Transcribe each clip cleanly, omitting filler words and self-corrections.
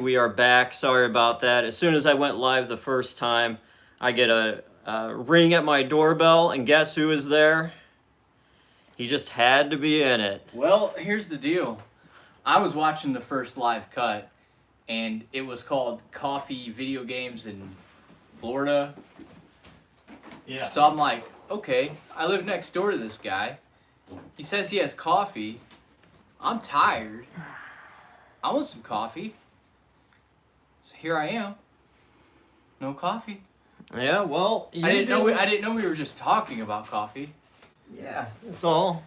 we are back. Sorry about that. As soon as I went live the first time, I get a ring at my doorbell, and guess who is there? He just had to be in it. Well, here's the deal. I was watching the first live cut, and it was called Coffee Video Games in Florida. Yeah. So I'm like, okay, I live next door to this guy. He says he has coffee. I'm tired. I want some coffee. So here I am. No coffee. Yeah, well, I didn't know we were just talking about coffee. Yeah, that's all.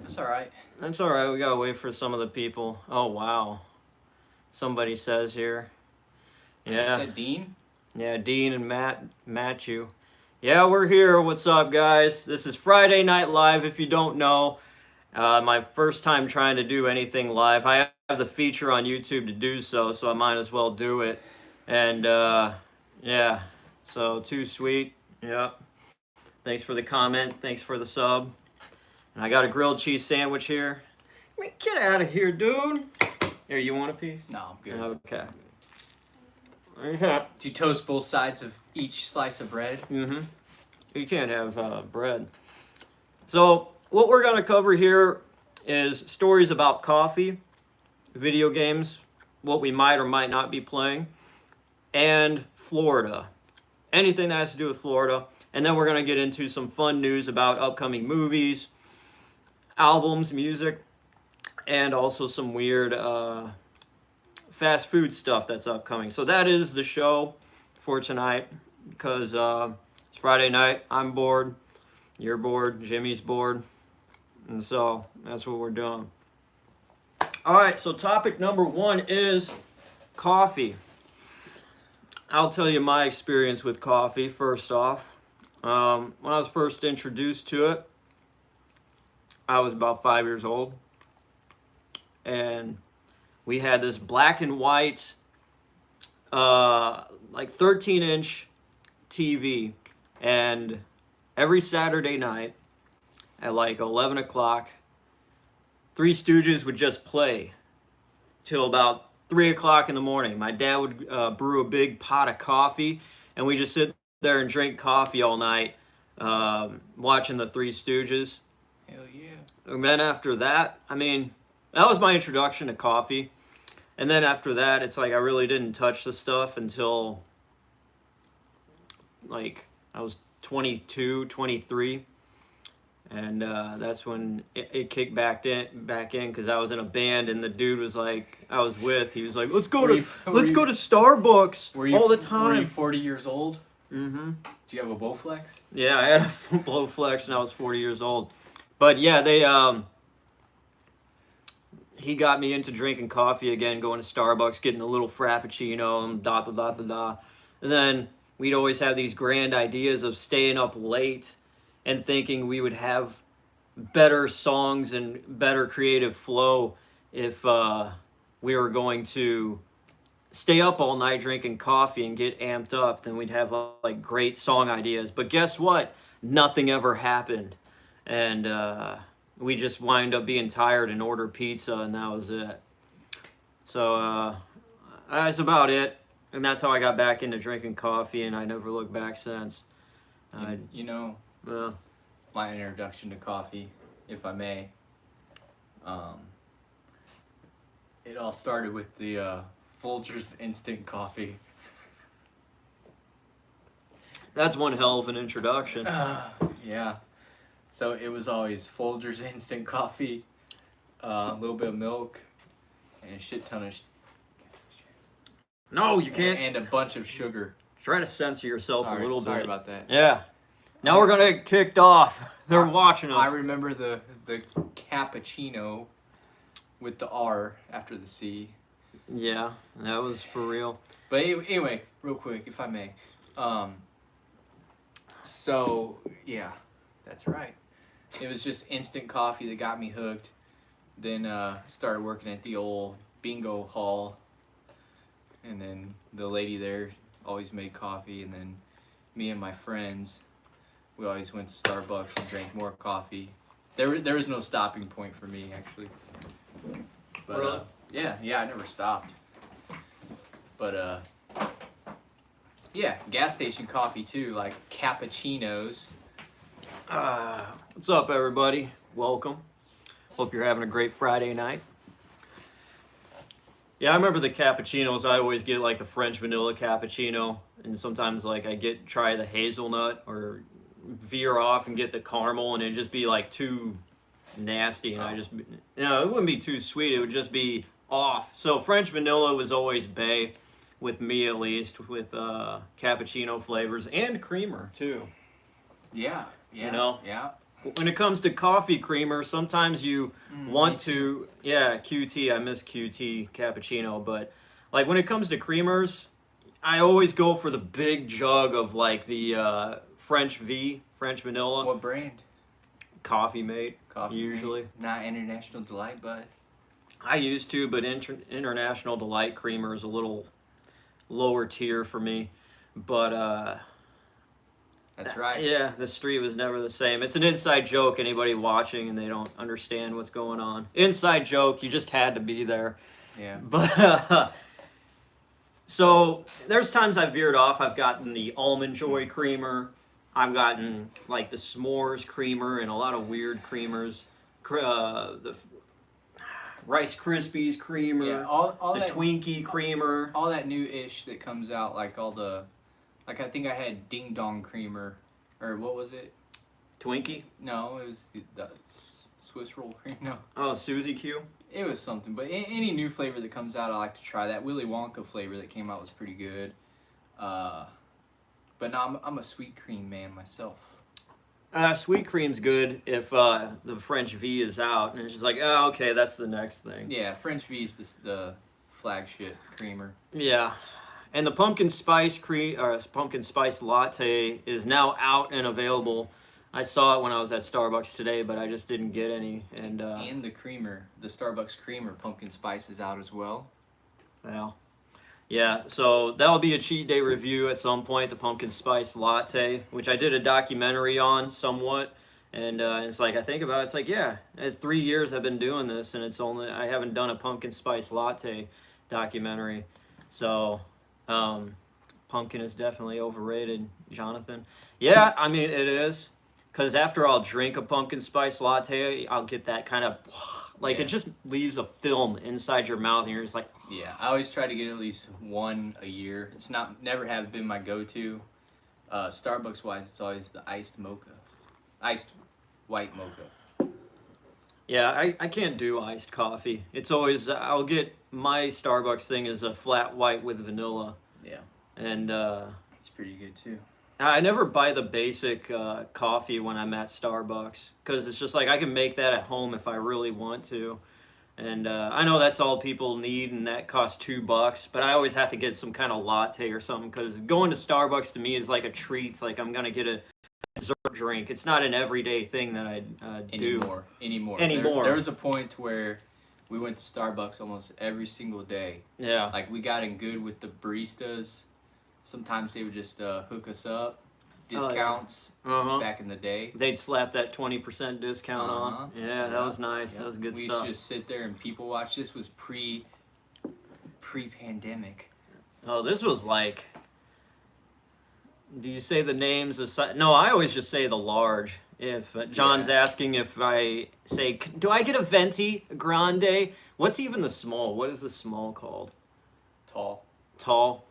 That's all right. That's all right. We gotta wait for some of the people. Oh wow, somebody says here. Yeah. Is that Dean? Yeah, Dean and Matthew. Yeah, we're here. What's up, guys? This is Friday Night Live. If you don't know, my first time trying to do anything live. I have the feature on YouTube to do so, so I might as well do it. And yeah, so too sweet. Yep. Thanks for the comment. Thanks for the sub. And I got a grilled cheese sandwich here. I mean, get out of here, dude. Here, you want a piece? No, I'm good. Okay. Do you toast both sides of each slice of bread? Mm-hmm. You can't have bread. So what we're going to cover here is stories about coffee, video games, what we might or might not be playing, and Florida. Anything that has to do with Florida. And then we're going to get into some fun news about upcoming movies, albums, music, and also some weird fast food stuff that's upcoming. So that is the show for tonight because it's Friday night. I'm bored. You're bored. Jimmy's bored. And so that's what we're doing. All right, so topic number one is coffee. I'll tell you my experience with coffee first off. When I was first introduced to it, I was about 5 years old. And we had this black and white, like 13-inch TV. And every Saturday night at like 11 o'clock, Three Stooges would just play till about 3 o'clock in the morning. My dad would brew a big pot of coffee, and we just sit there and drink coffee all night, watching the Three Stooges. Hell yeah. And then after that, I mean, that was my introduction to coffee. And then after that, it's like I really didn't touch the stuff until like I was 22, 23. And that's when it kicked back in because I was in a band, and the dude was like, I was with, he was like, let's go to Starbucks all the time. Were you 40 years old? Mm-hmm. Do you have a Bowflex? Yeah, I had a Blowflex, and I was 40 years old. But yeah, he got me into drinking coffee again, going to Starbucks, getting a little frappuccino, and da da da da da. And then we'd always have these grand ideas of staying up late and thinking we would have better songs and better creative flow if we were going to stay up all night drinking coffee and get amped up. Then we'd have like great song ideas. But guess what? Nothing ever happened. And we just wind up being tired and order pizza, and that was it. So that's about it. And that's how I got back into drinking coffee, and I never looked back since. You know, my introduction to coffee, if I may, it all started with the Folgers instant coffee. That's one hell of an introduction. Yeah. So it was always Folgers instant coffee, a little bit of milk, and a shit ton of No, you can't. and a bunch of sugar. Try to censor yourself a little bit. Sorry about that. Yeah. Now we're gonna get kicked off. They're watching us. I remember the cappuccino with the R after the C. Yeah, that was for real. But anyway, real quick, if I may. So yeah, that's right. It was just instant coffee that got me hooked. Then started working at the old bingo hall, and then the lady there always made coffee, and then me and my friends, we always went to Starbucks and drank more coffee. There was no stopping point for me, actually. But Really? yeah, I never stopped. But yeah, gas station coffee too, like cappuccinos. What's up, everybody? Welcome. Hope you're having a great Friday night. Yeah, I remember the cappuccinos. I always get like the French vanilla cappuccino, and sometimes like I try the hazelnut or veer off and get the caramel, and it'd just be like too nasty, and it wouldn't be too sweet. It would just be off. So French vanilla was always bae, with me at least, with cappuccino flavors and creamer too. Yeah. You know? Yeah. When it comes to coffee creamer, sometimes you want to, QT, I miss QT cappuccino, but like when it comes to creamers, I always go for the big jug of like the French vanilla. What brand? Coffee Mate, Coffee usually. Mate. Not International Delight, but I used to, but International Delight creamer is a little lower tier for me, but that's right. Yeah, the street was never the same. It's an inside joke, anybody watching and they don't understand what's going on. Inside joke, you just had to be there. Yeah. But, so, there's times I've veered off. I've gotten the Almond Joy creamer. I've gotten, like, the S'mores creamer and a lot of weird creamers. The Rice Krispies creamer. Yeah, all the that Twinkie creamer. All that new-ish that comes out, like all the... Like, I think I had Ding Dong creamer, or what was it? Twinkie? No, it was the Swiss roll cream. No. Oh, Suzy Q? It was something, but any new flavor that comes out, I like to try. That Willy Wonka flavor that came out was pretty good. But no, I'm a sweet cream man myself. Sweet cream's good if the French V is out, and it's just like, oh, okay, that's the next thing. Yeah, French V is the flagship creamer. Yeah. And the pumpkin spice latte is now out and available. I saw it when I was at Starbucks today, but I just didn't get any. And the creamer, the Starbucks creamer pumpkin spice is out as well. Well, yeah. So that'll be a cheat day review at some point. The pumpkin spice latte, which I did a documentary on somewhat. And it's like I think about it, it's like, yeah, 3 years I've been doing this, and I haven't done a pumpkin spice latte documentary. So. Pumpkin is definitely overrated, Jonathan. Yeah, I mean, it is. Because after I'll drink a pumpkin spice latte, I'll get that kind of, it just leaves a film inside your mouth, and you're just like... Yeah, I always try to get at least one a year. It's never has been my go-to. Starbucks-wise, it's always the iced white mocha. Yeah, I can't do iced coffee. It's always, I'll get, my Starbucks thing is a flat white with vanilla. Yeah. And, it's pretty good too. I never buy the basic coffee when I'm at Starbucks, because it's just like I can make that at home if I really want to. And I know that's all people need, and that costs $2, but I always have to get some kind of latte or something, because going to Starbucks to me is like a treat. It's like I'm going to get a dessert drink. It's not an everyday thing that I do. Anymore. There was a point where we went to Starbucks almost every single day. Yeah. Like, we got in good with the baristas. Sometimes they would just hook us up. Discounts back in the day. They'd slap that 20% discount on. Yeah, that was nice. That was good stuff. We used to just sit there and people watch. This was pre-pandemic. Oh, this was like... Do you say the names of... No, I always just say the large. If John's asking if I say... Do I get a venti, a grande? What's even the small? What is the small called? Tall?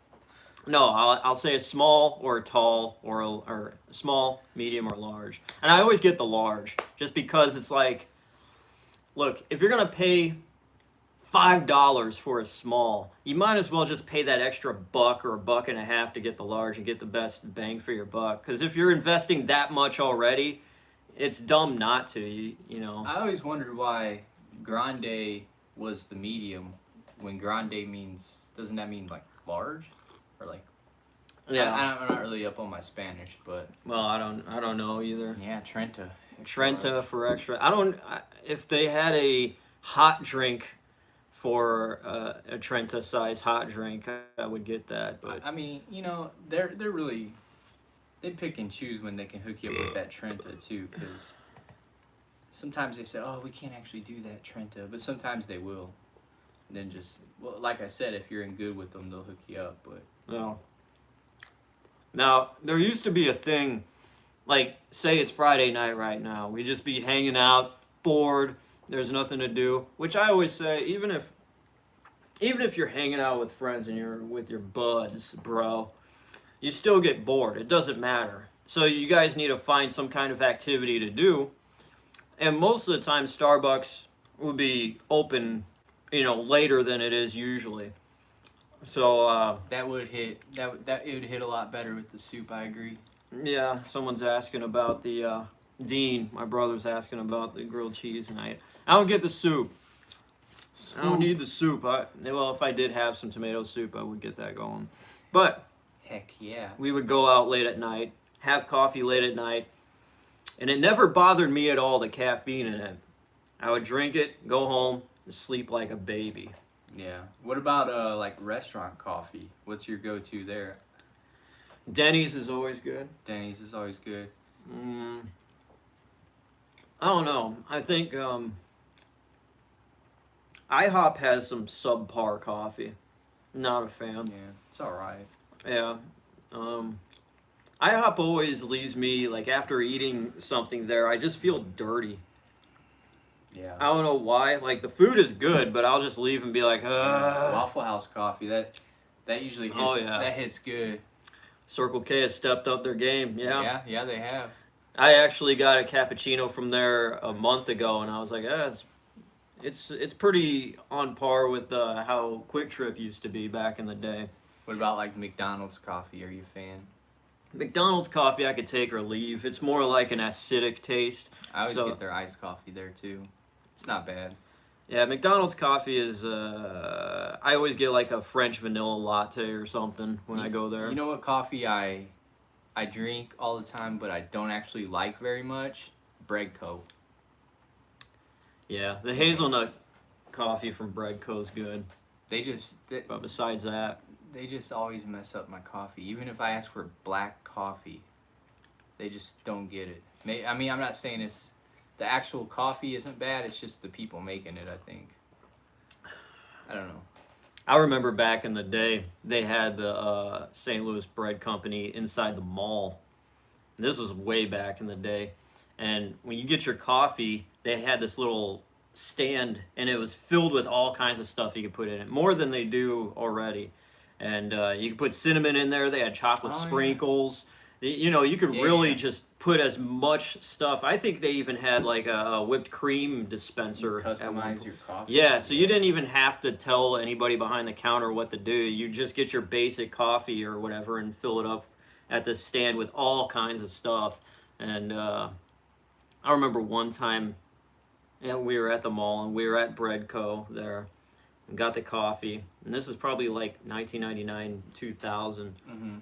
No, I'll say a small or a tall or small, medium, or large. And I always get the large just because it's like, look, if you're going to pay $5 for a small, you might as well just pay that extra $1 or $1.50 to get the large and get the best bang for your buck. Because if you're investing that much already, it's dumb not to, you know. I always wondered why grande was the medium when grande means, doesn't that mean like large? Or like, yeah, I'm not really up on my Spanish, but well, I don't know either. Yeah, Trenta for extra. If they had a hot drink for a Trenta size hot drink, I would get that. But I mean, you know, they're really, they pick and choose when they can hook you up with that Trenta too, because sometimes they say, oh, we can't actually do that Trenta, but sometimes they will. And then just Well, like I said, if you're in good with them, they'll hook you up. But No. Now, there used to be a thing, like, say it's Friday night right now. We just be hanging out, bored, there's nothing to do. Which I always say, even if you're hanging out with friends and you're with your buds, bro, you still get bored. It doesn't matter. So you guys need to find some kind of activity to do. And most of the time, Starbucks would be open, later than it is usually. So, that would hit that it would hit a lot better with the soup. I agree. yeah, someone's asking about the Dean. My brother's asking about the grilled cheese, and I don't get the soup. I don't need the soup. Well, if I did have some tomato soup, I would get that going. But Heck yeah. we would go out late at night, have coffee late at night, and it never bothered me at all, the caffeine in it. I would drink it, go home, and sleep like a baby. Yeah. What about like restaurant coffee? What's your go-to there? Denny's is always good. Denny's is always good. I don't know. I think IHOP has some subpar coffee. Not a fan. Yeah, it's all right. Yeah. IHOP always leaves me, like, after eating something there, I just feel dirty. Yeah. I don't know why. Like, the food is good, but I'll just leave and be like, ugh. Waffle House coffee, that usually hits. Oh, yeah. That hits good. Circle K has stepped up their game. Yeah. Yeah, they have. I actually got a cappuccino from there a month ago, and I was like, it's pretty on par with how Quick Trip used to be back in the day. What about like McDonald's coffee? Are you a fan? McDonald's coffee I could take or leave. It's more like an acidic taste. I always get their iced coffee there too. It's not bad. Yeah, McDonald's coffee is, I always get like a French vanilla latte or something when I go there. You know what coffee I drink all the time, but I don't actually like very much? Bread Co. Yeah, the hazelnut coffee from Bread Co. is good. But besides that, they just always mess up my coffee. Even if I ask for black coffee, they just don't get it. I mean, I'm not saying the actual coffee isn't bad. It's just the people making it, I think. I don't know. I remember back in the day, they had the St. Louis Bread Company inside the mall. This was way back in the day. And when you get your coffee, they had this little stand, and it was filled with all kinds of stuff you could put in it, more than they do already. And you could put cinnamon in there. They had chocolate sprinkles. Yeah. You could really just put as much stuff. I think they even had like a whipped cream dispenser. Customize your coffee. Yeah, so you didn't even have to tell anybody behind the counter what to do. You just get your basic coffee or whatever and fill it up at the stand with all kinds of stuff. And I remember one time, we were at the mall and we were at Bread Co. there and got the coffee. And this is probably like 1999, 2000. Mm-hmm.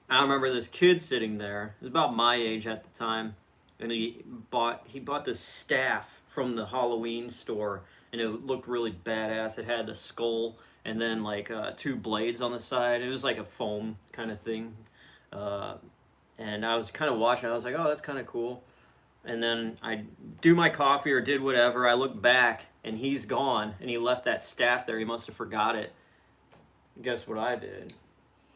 I remember this kid sitting there. He was about my age at the time, and he bought this staff from the Halloween store, and it looked really badass. It had the skull and then like two blades on the side. It was like a foam kind of thing, and I was kind of watching. I was like, oh, that's kind of cool. And then I do my coffee or did whatever. I look back, and he's gone, and he left that staff there. He must have forgot it. Guess what I did?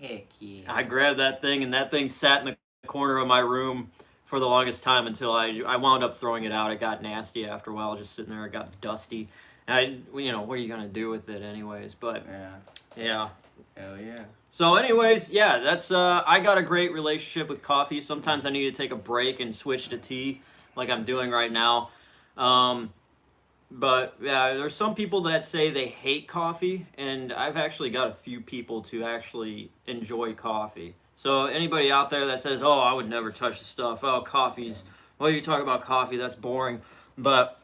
Heck yeah. I grabbed that thing, and that thing sat in the corner of my room for the longest time until I wound up throwing it out. It got nasty after a while, just sitting there. It got dusty. And what are you going to do with it anyways? But, yeah. Hell yeah. So anyways, yeah, that's, I got a great relationship with coffee. Sometimes I need to take a break and switch to tea like I'm doing right now. But yeah, there's some people that say they hate coffee, and I've actually got a few people to actually enjoy coffee. So anybody out there that says, oh, I would never touch the stuff, oh, you talk about coffee, that's boring. But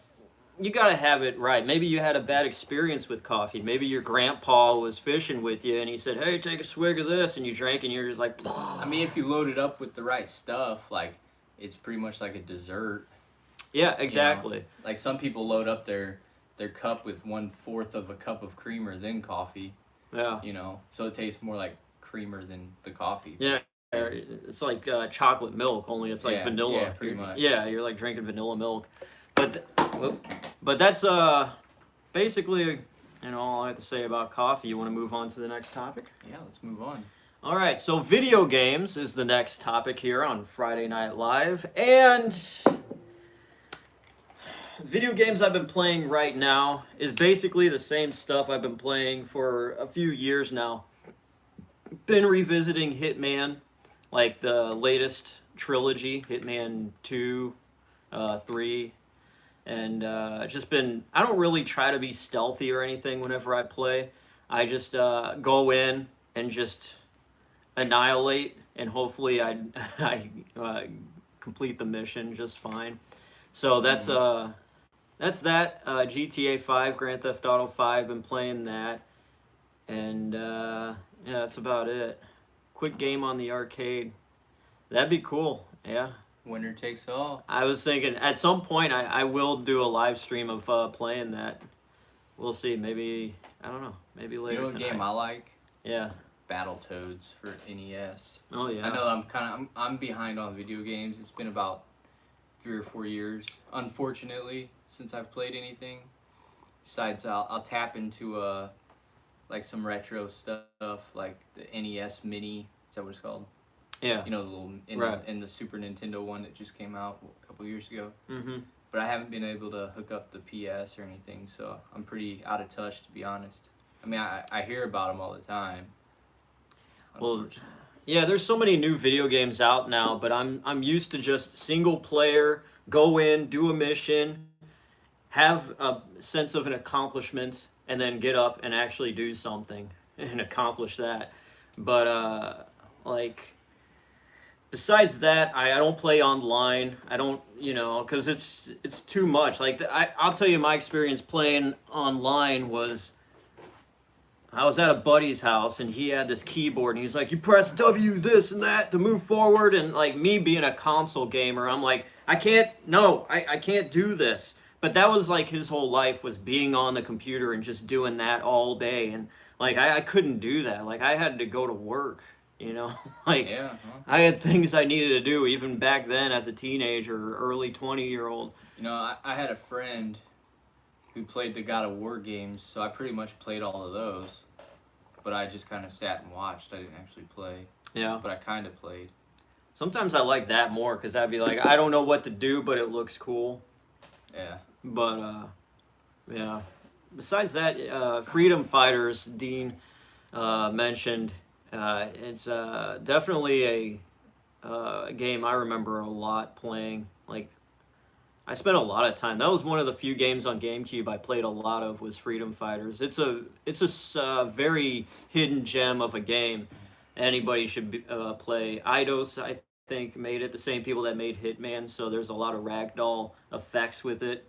you got to have it right. Maybe you had a bad experience with coffee. Maybe your grandpa was fishing with you, and he said, hey, take a swig of this, and you drank, and you're just like, I mean, if you load it up with the right stuff, like, it's pretty much like a dessert. Yeah, exactly. You know? Like some people load up their cup with 1/4 of a cup of creamer, then coffee. Yeah. So it tastes more like creamer than the coffee. Yeah, it's like chocolate milk, only it's like vanilla. Yeah, pretty much. Yeah, you're like drinking vanilla milk. But that's basically And all I have to say about coffee. You want to move on to the next topic? Yeah, let's move on. All right, so video games is the next topic here on Friday Night Live. And video games I've been playing right now is basically the same stuff I've been playing for a few years now. Been revisiting Hitman, like the latest trilogy, Hitman 2, 3, and just been, I don't really try to be stealthy or anything whenever I play. I just go in and just annihilate, and hopefully I complete the mission just fine. So that's that. GTA 5, Grand Theft Auto 5, been playing that, and yeah, that's about it. Quick game on the arcade. That'd be cool. Yeah. Winner takes all. I was thinking at some point I will do a live stream of playing that. We'll see. Maybe, I don't know. Maybe later You know what tonight. game I like? Yeah. Battletoads for NES. Oh yeah. I know I'm behind on video games. It's been about 3 or 4 years, unfortunately, since I've played anything. Besides, I'll tap into like some retro stuff, like the NES Mini. Is that what it's called? Yeah. You know, the little in the Super Nintendo one that just came out a couple years ago. Mm-hmm. But I haven't been able to hook up the PS or anything, so I'm pretty out of touch, to be honest. I mean, I hear about them all the time. Well, yeah, there's so many new video games out now, but I'm used to just single player, go in, do a mission, have a sense of an accomplishment, and then get up and actually do something and accomplish that. But like, besides that, I don't play online. I don't, because it's too much. Like I'll tell you, my experience playing online was, I was at a buddy's house and he had this keyboard and he was like, you press W this and that to move forward, and like me being a console gamer, I'm like, I can't do this. But that was like his whole life, was being on the computer and just doing that all day, and like I couldn't do that. Like I had to go to work, like Yeah, I had things I needed to do even back then as a teenager, early 20-year-old. I had a friend who played the God of War games, so I pretty much played all of those. But I just kind of sat and watched. I didn't actually play. Yeah. But I kind of played. Sometimes I like that more because I'd be like, I don't know what to do, but it looks cool. Yeah. But, yeah. Besides that, Freedom Fighters, Dean mentioned, it's definitely a game I remember a lot playing. Like, I spent a lot of time. That was one of the few games on GameCube I played a lot of, was Freedom Fighters. It's a very hidden gem of a game. Anybody should play. Eidos, I think, made it. The same people that made Hitman, so there's a lot of ragdoll effects with it.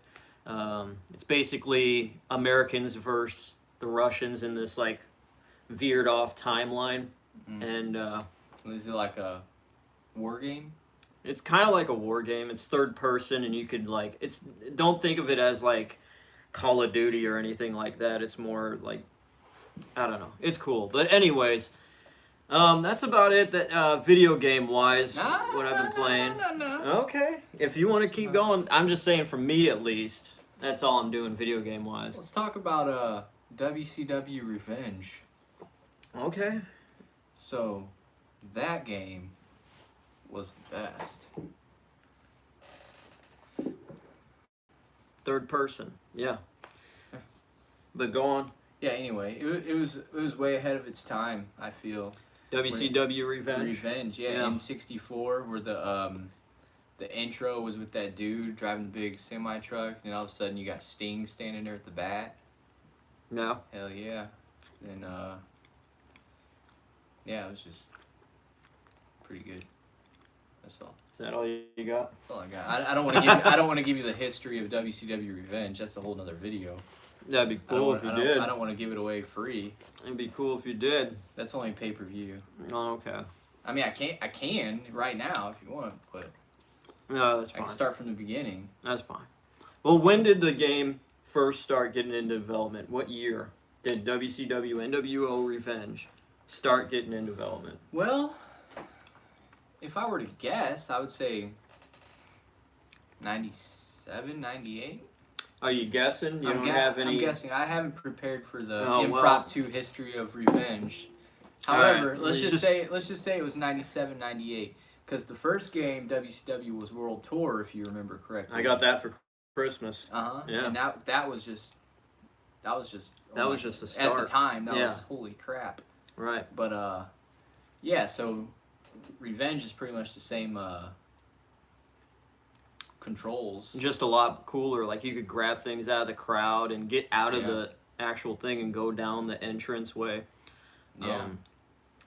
It's basically Americans versus the Russians in this like veered off timeline. And is it like a war game? it's kind of like a war game. It's third person, and you could don't think of it as like Call of Duty or anything like that. It's more like, I don't know. It's cool. But anyways, that's about it. That video game wise, what I've been playing. No. Okay, if you want to keep going, I'm just saying for me at least, that's all I'm doing video game wise. Let's talk about WCW Revenge. Okay. So, that game was the best. Third person, yeah. But go on. Yeah. Anyway, it was way ahead of its time, I feel. WCW Revenge. Revenge, yeah. In '64, where the intro was with that dude driving the big semi truck, and all of a sudden you got Sting standing there at the bat. No. Hell yeah. And yeah, it was just pretty good. That's all. Is that all you got? That's all I got. I don't want to give I don't want to give you the history of WCW Revenge. That's a whole nother video. That'd be cool if you did. I don't want to give it away free. It'd be cool if you did. That's only pay-per-view. Oh, okay. I mean, I can right now if you want, but No, that's fine. I can start from the beginning. That's fine. Well, when did the game first start getting into development? What year did WCW NWO Revenge start getting in development? Well, if I were to guess, I would say 97, 98. Are you guessing? You I'm don't gue- have any. I'm guessing. I haven't prepared for the Oh, well. impromptu history of Revenge. All However, right, let's you just say it was 97, 98. Because the first game WCW was World Tour, if you remember correctly. I got that for Christmas. Yeah. And that was just That was just the at start. the time. That Yeah. was holy crap. Right. But yeah. So Revenge is pretty much the same controls. Just a lot cooler. Like you could grab things out of the crowd and get out of Yeah. the actual thing and go down the entrance way. Yeah.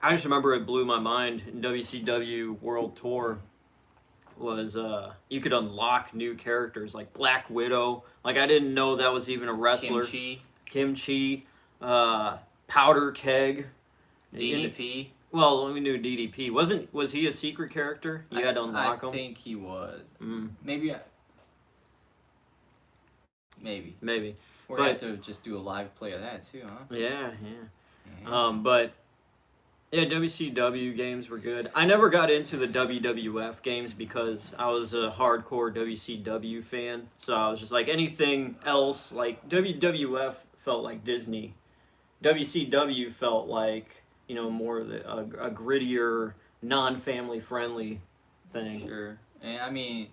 I just remember it blew my mind in WCW World Tour was you could unlock new characters like Black Widow. Like I didn't know that was even a wrestler. Kimchi, Powder Keg, DDP. Well, we knew DDP. Was he a secret character? You had to unlock him. I think he was. Mm. Maybe. Maybe. We're gonna have to just do a live play of that too, huh? Yeah. But yeah, WCW games were good. I never got into the WWF games because I was a hardcore WCW fan. So I was just like anything else, like WWF felt like Disney. WCW felt like, more of a grittier, non-family friendly thing. Sure. And I mean,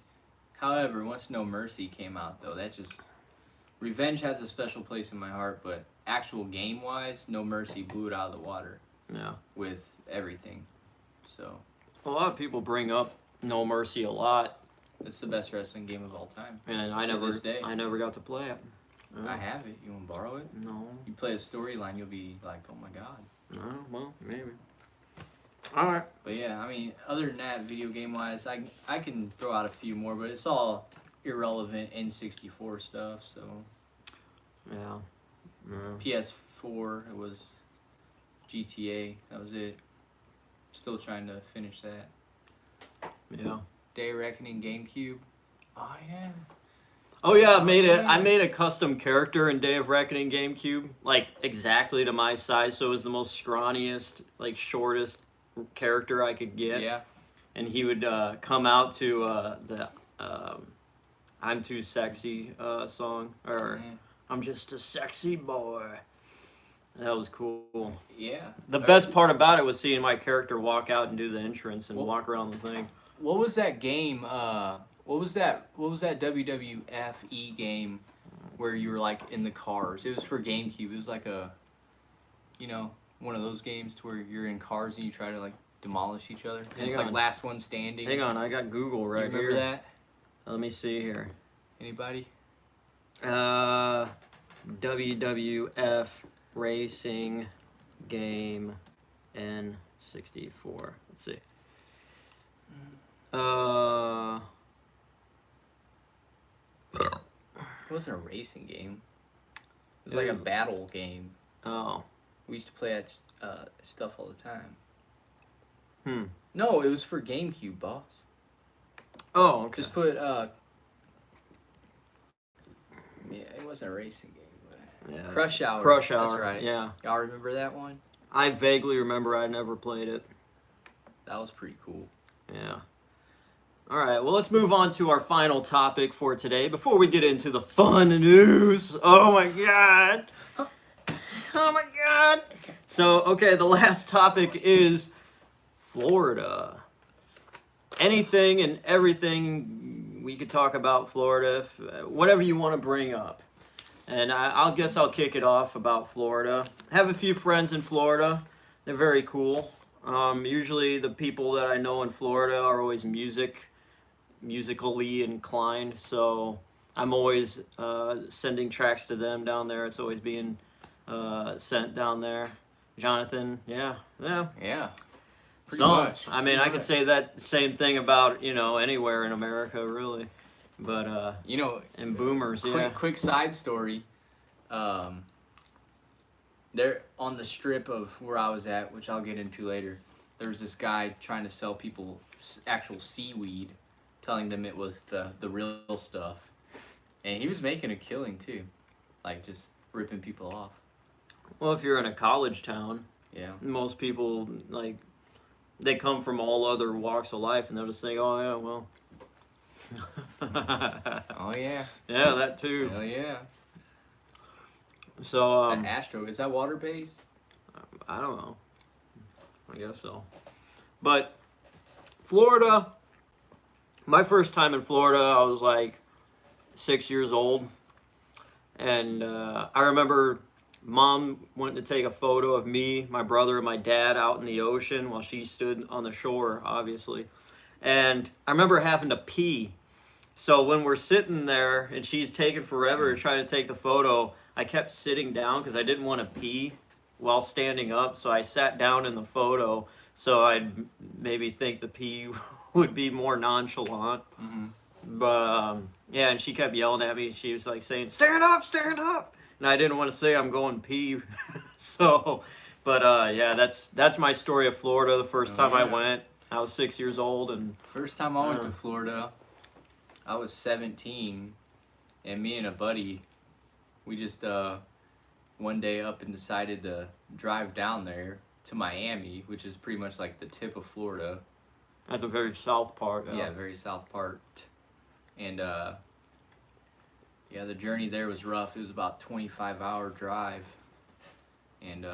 however, once No Mercy came out though, that just Revenge has a special place in my heart, but actual game wise, No Mercy blew it out of the water. Yeah. With everything. So a lot of people bring up No Mercy a lot. It's the best wrestling game of all time. And I never got to play it. I have it. You want to borrow it? No. You play a storyline, you'll be like, oh my god. No, well, maybe. Alright. But yeah, I mean, other than that, video game wise, I can throw out a few more, but it's all irrelevant N64 stuff, so. Yeah. PS4, it was GTA, that was it. Still trying to finish that. Yeah. Day of Reckoning GameCube. Oh yeah. Oh yeah, I made a custom character in Day of Reckoning GameCube, like exactly to my size, so it was the most scrawniest, like shortest character I could get. Yeah. And he would come out to the I'm Too Sexy song, or I'm Just a Sexy Boy. That was cool. Yeah. The best part about it was seeing my character walk out and do the entrance and walk around the thing. What was that game? What was that WWF game where you were like in the cars? It was for GameCube. It was like a, one of those games to where you're in cars and you try to like demolish each other. It's like last one standing. Hang on, I got Google right here. Remember that? Let me see here. Anybody? WWF Racing Game N64. Let's see. It wasn't a racing game. It was like a battle game. Oh. We used to play that stuff all the time. Hmm. No, it was for GameCube, boss. Oh, okay. Just put yeah, it wasn't a racing game. Yeah, Crush Hour. Crush Hour. That's right. Yeah. Y'all remember that one? I vaguely remember. I never played it. That was pretty cool. Yeah. All right. Well, let's move on to our final topic for today before we get into the fun news. Oh my god. Oh my god. So, okay, the last topic is Florida. Anything and everything we could talk about Florida, whatever you want to bring up. And I'll kick it off about Florida. I have a few friends in Florida. They're very cool. Usually the people that I know in Florida are always musically inclined. So I'm always sending tracks to them down there. It's always being sent down there. Jonathan, yeah. Pretty much. I mean, I could say that same thing about, anywhere in America, really. But, and boomers, Quick side story. There, on the strip of where I was at, which I'll get into later, there was this guy trying to sell people actual seaweed, telling them it was the real stuff. And he was making a killing, too. Like, just ripping people off. Well, if you're in a college town, yeah, most people, like, they come from all other walks of life, and they'll just think, oh, yeah, well, Oh yeah. Yeah, that too. Hell yeah. So That Astro, is that water based? I don't know. I guess so. But Florida, my first time in Florida, I was like 6 years old, and I remember Mom went to take a photo of me, my brother, and my dad out in the ocean while she stood on the shore, obviously. And I remember having to pee. So when we're sitting there and she's taking forever to try to take the photo, I kept sitting down because I didn't want to pee while standing up. So I sat down in the photo so I'd maybe think the pee would be more nonchalant. Mm-hmm. But yeah, and she kept yelling at me. She was like saying, "Stand up, stand up," and I didn't want to say I'm going pee. So, but yeah, that's my story of Florida. The first time I went, I was 6 years old, and First time I went to Florida, I was 17, and me and a buddy, we just one day up and decided to drive down there to Miami, which is pretty much like the tip of Florida. at the very south part. Yeah, very south part. And yeah, the journey there was rough. It was about 25-hour drive. And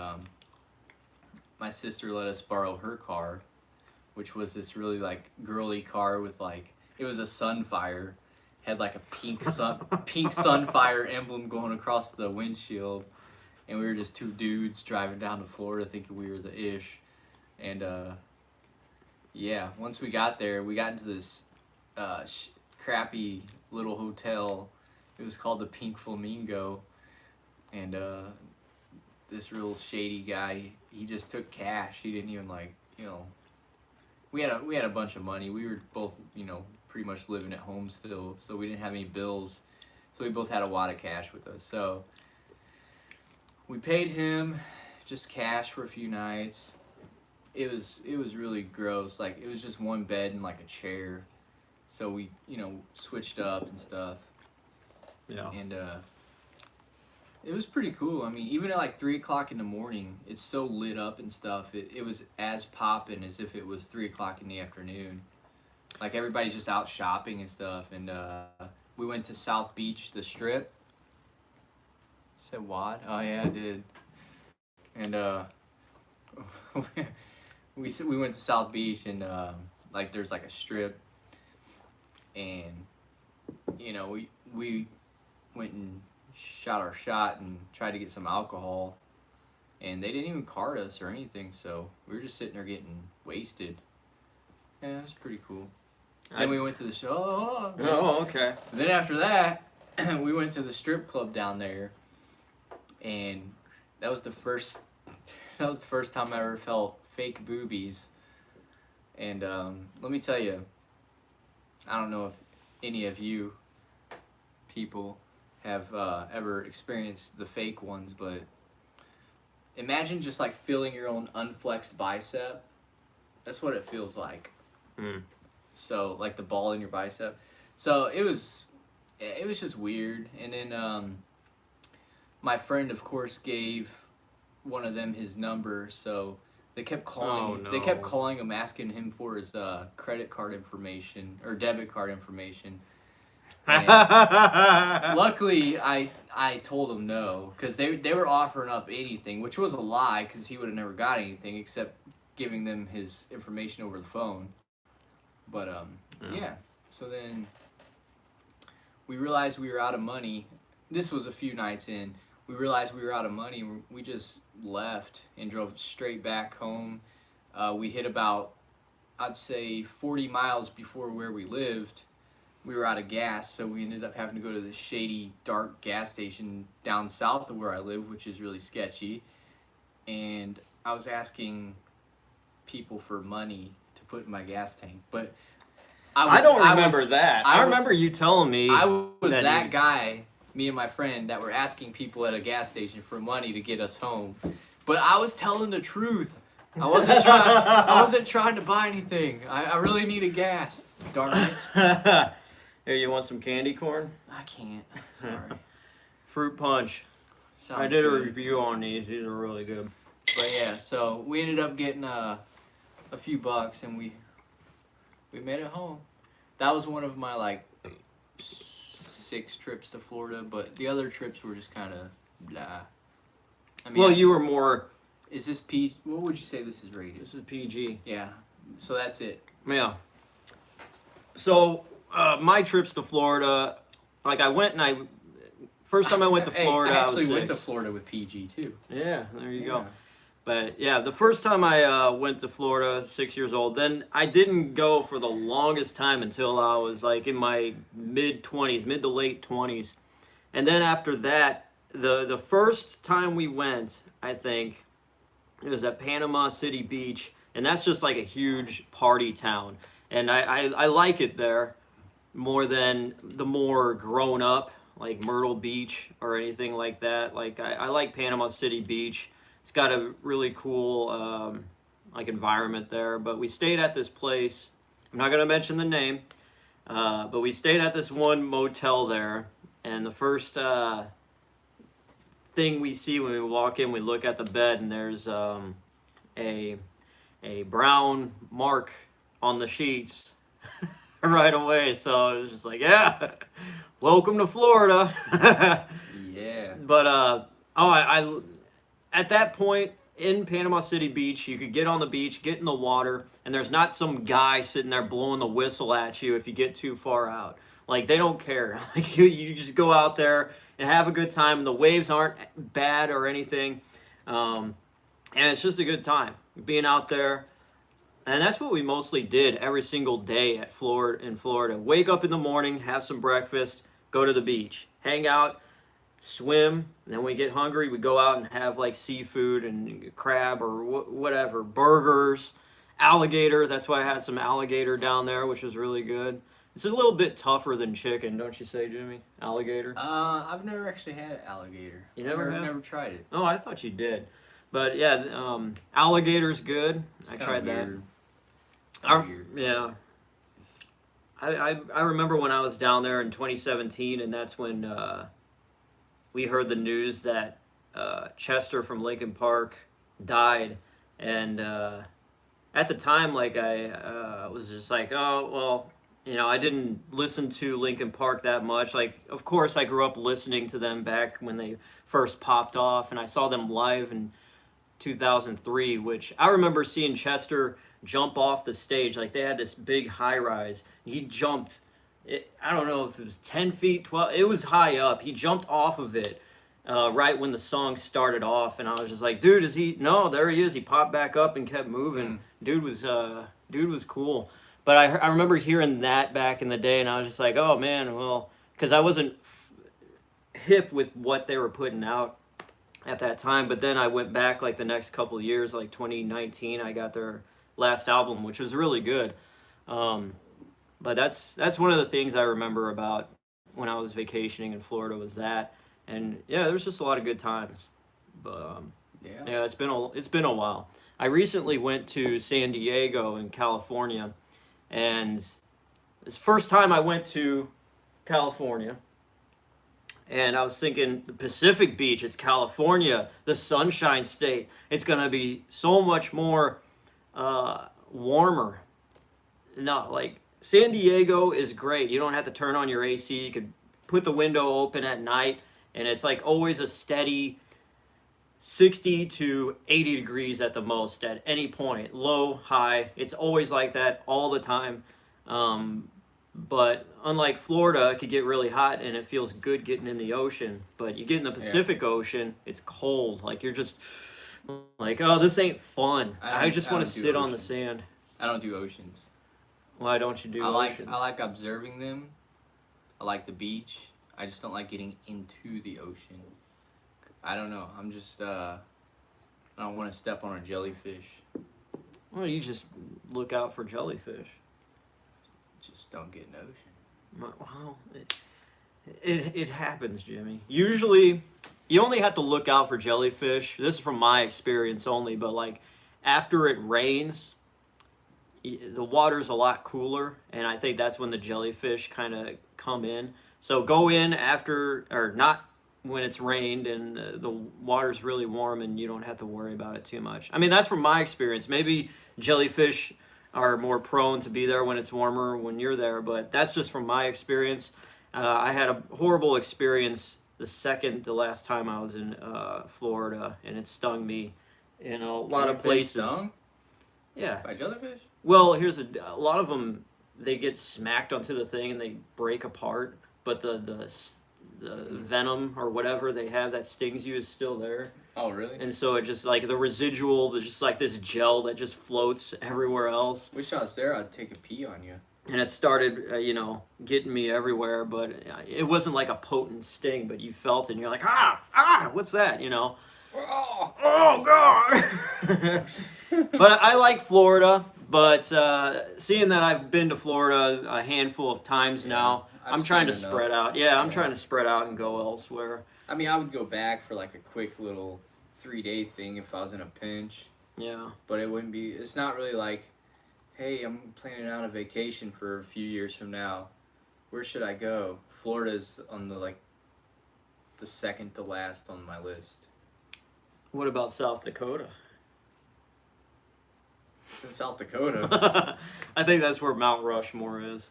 my sister let us borrow her car, which was this really like girly car with like, it was a Sunfire, had like a pink Sunfire emblem going across the windshield, and we were just two dudes driving down to Florida thinking we were the ish. And yeah, once we got there, we got into this crappy little hotel. It was called the Pink Flamingo, and this real shady guy, he just took cash. He didn't even like, you know, we had a bunch of money. We were both, you know, pretty much living at home still, so we didn't have any bills. So we both had a wad of cash with us. So we paid him just cash for a few nights. It was really gross. Like, it was just one bed and like a chair. So we, you know, switched up and stuff. Yeah. And it was pretty cool. I mean, even at like 3 o'clock in the morning, it's so lit up and stuff. It was as poppin' as if it was 3 o'clock in the afternoon. Like, everybody's just out shopping and stuff. And we went to South Beach, the Strip. Said what? Oh yeah, I did. And we went to South Beach, and like there's like a strip, and you know we went and shot our shot and tried to get some alcohol, and they didn't even card us or anything, so we were just sitting there getting wasted. Yeah, it was pretty cool. Then we went to the show. Oh, okay. Then after that, we went to the strip club down there, and that was the first time I ever felt fake boobies. And let me tell you, I don't know if any of you people have ever experienced the fake ones, but imagine just like feeling your own unflexed bicep. That's what it feels like. Mm. So like the ball in your bicep. So it was just weird. And then my friend, of course, gave one of them his number, so they kept calling. Oh, no. They kept calling him, asking him for his credit card information or debit card information. And luckily, I told him no, because they were offering up anything, which was a lie, because he would have never got anything except giving them his information over the phone. But yeah. So then we realized we were out of money. This was a few nights in. We realized we were out of money. We just left and drove straight back home. We hit about, I'd say, 40 miles before where we lived. We were out of gas, so we ended up having to go to this shady, dark gas station down south of where I live, which is really sketchy. And I was asking people for money to put in my gas tank, but I don't remember that. I remember you telling me. I was that guy, me and my friend, that were asking people at a gas station for money to get us home. But I was telling the truth. I wasn't trying to buy anything. I really needed gas. Darn it. Here, you want some candy corn? I can't. Sorry. Fruit punch. Sounds I did a good. review on these. These are really good. But yeah, so we ended up getting a few bucks, and we made it home. That was one of my like 6 trips to Florida, but the other trips were just kind of blah. I Well, you were more. Is this P? What would you say this is rated? This is PG. Yeah. So that's it. Yeah. So my trips to Florida, like I went and first time I went to Florida, I I was actually 6. went to Florida with PG too. Yeah, there you go. But yeah, the first time I went to Florida, 6 years old, then I didn't go for the longest time until I was like in my mid to late 20s. And then after that, the first time we went, I think, it was at Panama City Beach, and that's just like a huge party town. And I like it there more than the more grown up, like Myrtle Beach or anything like that. Like I like Panama City Beach. It's got a really cool like environment there. But we stayed at this place. I'm not gonna mention the name, but we stayed at this one motel there. And the first thing we see when we walk in, we look at the bed, and there's a brown mark on the sheets right away. So it was just like, yeah, welcome to Florida. Yeah. But I at that point in Panama City Beach, you could get on the beach, get in the water, and there's not some guy sitting there blowing the whistle at you if you get too far out. Like, they don't care. Like, you just go out there and have a good time. The waves aren't bad or anything, and it's just a good time being out there. And that's what we mostly did every single day at in Florida. Wake up in the morning, have some breakfast, go to the beach, hang out, swim, and then when we get hungry, we go out and have like seafood and crab or whatever, burgers, alligator. That's why I had some alligator down there, which was really good. It's a little bit tougher than chicken, don't you say, Jimmy? Alligator? I've never actually had alligator. You never have? Never tried it. Oh, I thought you did. But yeah, alligator's good. I tried that. Weird. Yeah. I remember when I was down there in 2017, and that's when we heard the news that Chester from Linkin Park died. And at the time, like, I was just like, oh, well, you know, I didn't listen to Linkin Park that much. Like, of course, I grew up listening to them back when they first popped off, and I saw them live in 2003, which I remember seeing Chester jump off the stage. Like, they had this big high rise. He jumped, I don't know if it was 10 feet, 12, it was high up. He jumped off of it right when the song started off, and I was just like, dude, is he? No, there he is. He popped back up and kept moving. Dude was cool. But I remember hearing that back in the day, and I was just like, oh man, well, because I wasn't hip with what they were putting out at that time. But then I went back like the next couple of years, like 2019, I got their last album, which was really good. But that's one of the things I remember about when I was vacationing in Florida was that. And yeah, there was just a lot of good times. But yeah, it's been a while. I recently went to San Diego in California, and it's the first time I went to California. And I was thinking, the Pacific Beach, it's California, the Sunshine State. It's going to be so much more warmer. No, like, San Diego is great. You don't have to turn on your AC. You could put the window open at night, and it's like always a steady 60 to 80 degrees at the most at any point. Low, high. It's always like that all the time. But unlike Florida, it could get really hot and it feels good getting in the ocean. But you get in the Pacific Ocean, it's cold. Like, you're just like, oh, this ain't fun. I just want to sit on the sand. I don't do oceans. Why don't you do oceans? I like observing them. I like the beach. I just don't like getting into the ocean. I don't know. I'm just, I don't want to step on a jellyfish. Well, you just look out for jellyfish. Just don't get in the ocean. Well, it happens, Jimmy. Usually, you only have to look out for jellyfish. This is from my experience only, but like after it rains, the water's a lot cooler, and I think that's when the jellyfish kind of come in. So go in after, or not when it's rained and the water's really warm and you don't have to worry about it too much. I mean, that's from my experience. Maybe jellyfish are more prone to be there when it's warmer when you're there, but that's just from my experience. I had a horrible experience the second to last time I was in Florida, and it stung me in a lot of places. Stung Yeah. by jellyfish? Well, here's a lot of them. They get smacked onto the thing and they break apart, but the venom or whatever they have that stings you is still there. Oh, really? And so it just like the residual, there's just like this gel that just floats everywhere else. Wish I was there. I'd take a pee on you. And it started, getting me everywhere, but it wasn't like a potent sting, but you felt it and you're like, what's that, Oh, God. But I like Florida, but seeing that I've been to Florida a handful of times now, I'm trying to spread out. Yeah, I'm trying to spread out and go elsewhere. I mean, I would go back for like a quick little 3-day thing if I was in a pinch. Yeah. But it wouldn't be, it's not really like, hey, I'm planning out a vacation for a few years from now. Where should I go? Florida's on the second to last on my list. What about South Dakota? In South Dakota. I think that's where Mount Rushmore is.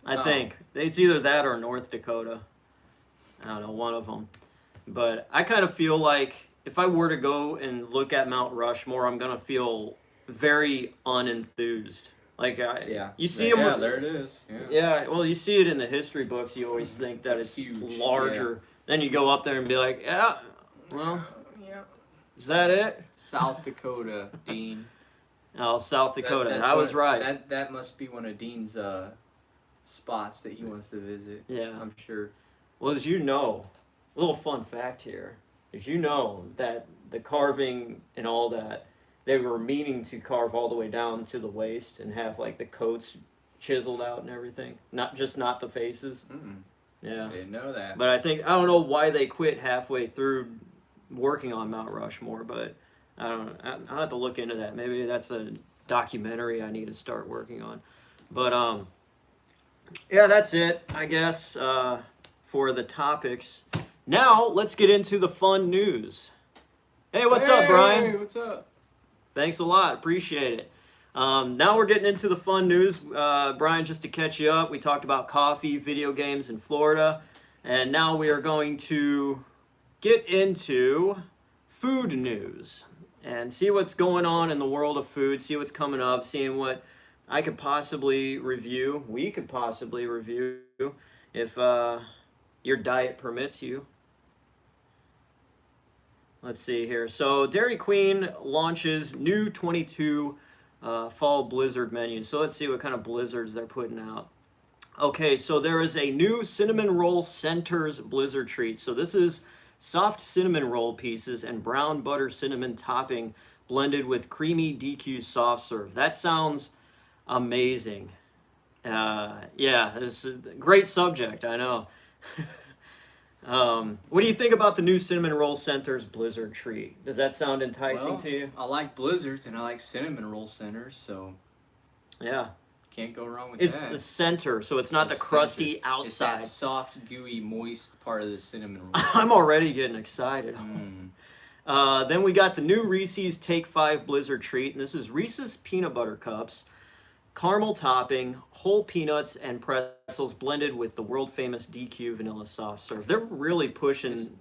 I Oh. think. It's either that or North Dakota. I don't know, one of them. But I kind of feel like if I were to go and look at Mount Rushmore, I'm going to feel very unenthused. Like, you see them. Yeah, there it is. Yeah. Yeah, well, you see it in the history books. You always think that it's huge. larger. Then you go up there and be like, yeah, well, Yeah. is that it? South Dakota, Dean. Oh, South Dakota. That's I was right. That must be one of Dean's spots that he wants to visit. Yeah. I'm sure. Well, as you know, a little fun fact here, as you know that the carving and all that, they were meaning to carve all the way down to the waist and have like the coats chiseled out and everything. Not the faces. Mm-mm. Yeah. I didn't know that. But I don't know why they quit halfway through working on Mount Rushmore, but I don't know. I'll have to look into that. Maybe that's a documentary I need to start working on. But yeah, that's it, I guess, for the topics. Now, let's get into the fun news. Hey, what's up, Brian? Hey, what's up? Thanks a lot. Appreciate it. Now we're getting into the fun news. Brian, just to catch you up, we talked about coffee, video games in Florida, and now we are going to get into food news and see what's going on in the world of food, see what's coming up, seeing what I could possibly review, we could possibly review, if your diet permits you. Let's see here. So Dairy Queen launches new 22 fall blizzard menu. So let's see what kind of blizzards they're putting out. Okay, so there is a new cinnamon roll centers blizzard treat. So this is soft cinnamon roll pieces and brown butter cinnamon topping blended with creamy DQ soft serve. That sounds amazing. Yeah, this is a great subject, I know. What do you think about the new cinnamon roll centers blizzard treat? Does that sound enticing to you? I like blizzards and I like cinnamon roll centers, so Yeah. can't go wrong with It's that. the center, so it's not the crusty outside. It's that soft, gooey, moist part of the cinnamon roll. I'm already getting excited. Then we got the new Reese's Take 5 Blizzard Treat, and this is Reese's Peanut Butter Cups, caramel topping, whole peanuts, and pretzels blended with the world-famous DQ Vanilla Soft Serve. They're really pushing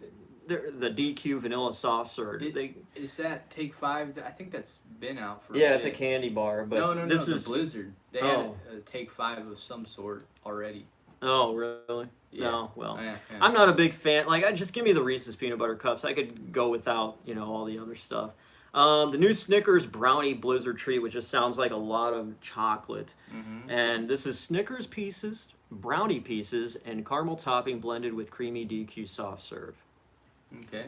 the DQ Vanilla Soft Serve. Is that Take 5? I think that's been out for Yeah, it's a candy bar, but no, this the is Blizzard. They had a Take 5 of some sort already. Oh, really? Yeah. No, well, Yeah. I'm not a big fan. Like, just give me the Reese's Peanut Butter Cups. I could go without, all the other stuff. The new Snickers Brownie Blizzard Treat, which just sounds like a lot of chocolate. Mm-hmm. And this is Snickers pieces, brownie pieces, and caramel topping blended with creamy DQ soft serve. Okay.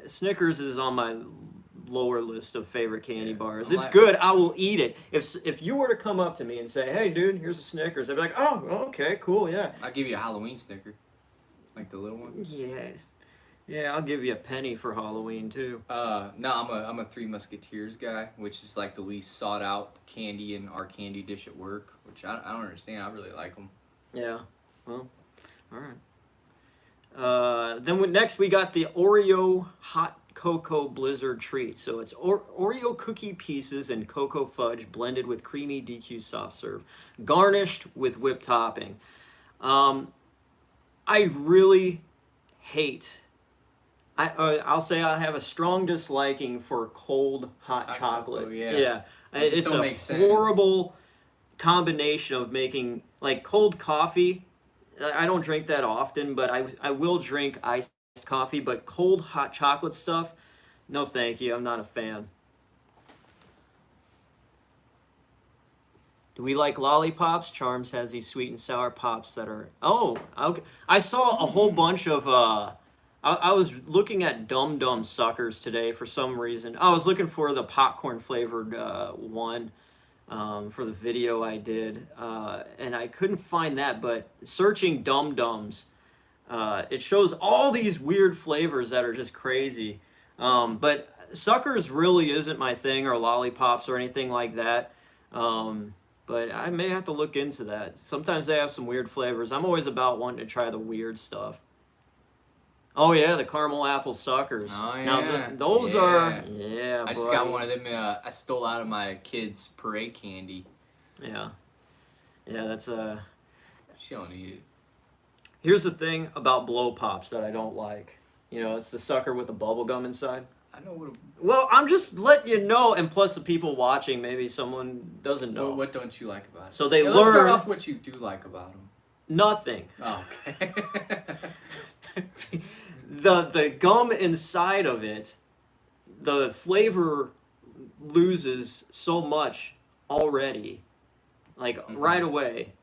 Snickers is on my lower list of favorite candy bars. I'm It's like- good. I will eat it. If you were to come up to me and say, "Hey, dude, here's a Snickers," I'd be like, "Oh, okay, cool, yeah." I'll give you a Halloween Snicker. Like the little one. Yeah, I'll give you a penny for Halloween too. No, I'm a Three Musketeers guy, which is like the least sought out candy in our candy dish at work, which I don't understand. I really like them. Yeah, well, all right. Next we got the Oreo Hot Cocoa Blizzard Treat. So it's Oreo cookie pieces and cocoa fudge blended with creamy DQ soft serve, garnished with whipped topping. I really hate. I'll say I have a strong disliking for cold hot chocolate. Oh, yeah. Yeah, It just it's don't a make sense. horrible combination of making like cold coffee. I don't drink that often, but I will drink iced coffee. But cold hot chocolate stuff, no, thank you. I'm not a fan. Do we like lollipops? Charms has these sweet and sour pops that are. Oh, okay. I saw a whole bunch of. I was looking at Dum Dum Suckers today for some reason. I was looking for the popcorn flavored one for the video I did, and I couldn't find that. But searching Dum Dums, it shows all these weird flavors that are just crazy. But Suckers really isn't my thing, or lollipops or anything like that. But I may have to look into that. Sometimes they have some weird flavors. I'm always about wanting to try the weird stuff. Oh yeah, the caramel apple suckers. Oh, yeah. Now those are yeah. I just got one of them. I stole out of my kid's parade candy. Yeah, yeah. That's a. She don't eat it. Here's the thing about blow pops that I don't like. You know, it's the sucker with the bubble gum inside. I know what. Well, I'm just letting you know, and plus the people watching, maybe someone doesn't know. What don't you like about it? So they learn. Let's start off what you do like about them. Nothing. Oh, okay. the gum inside of it, the flavor loses so much already, like right away,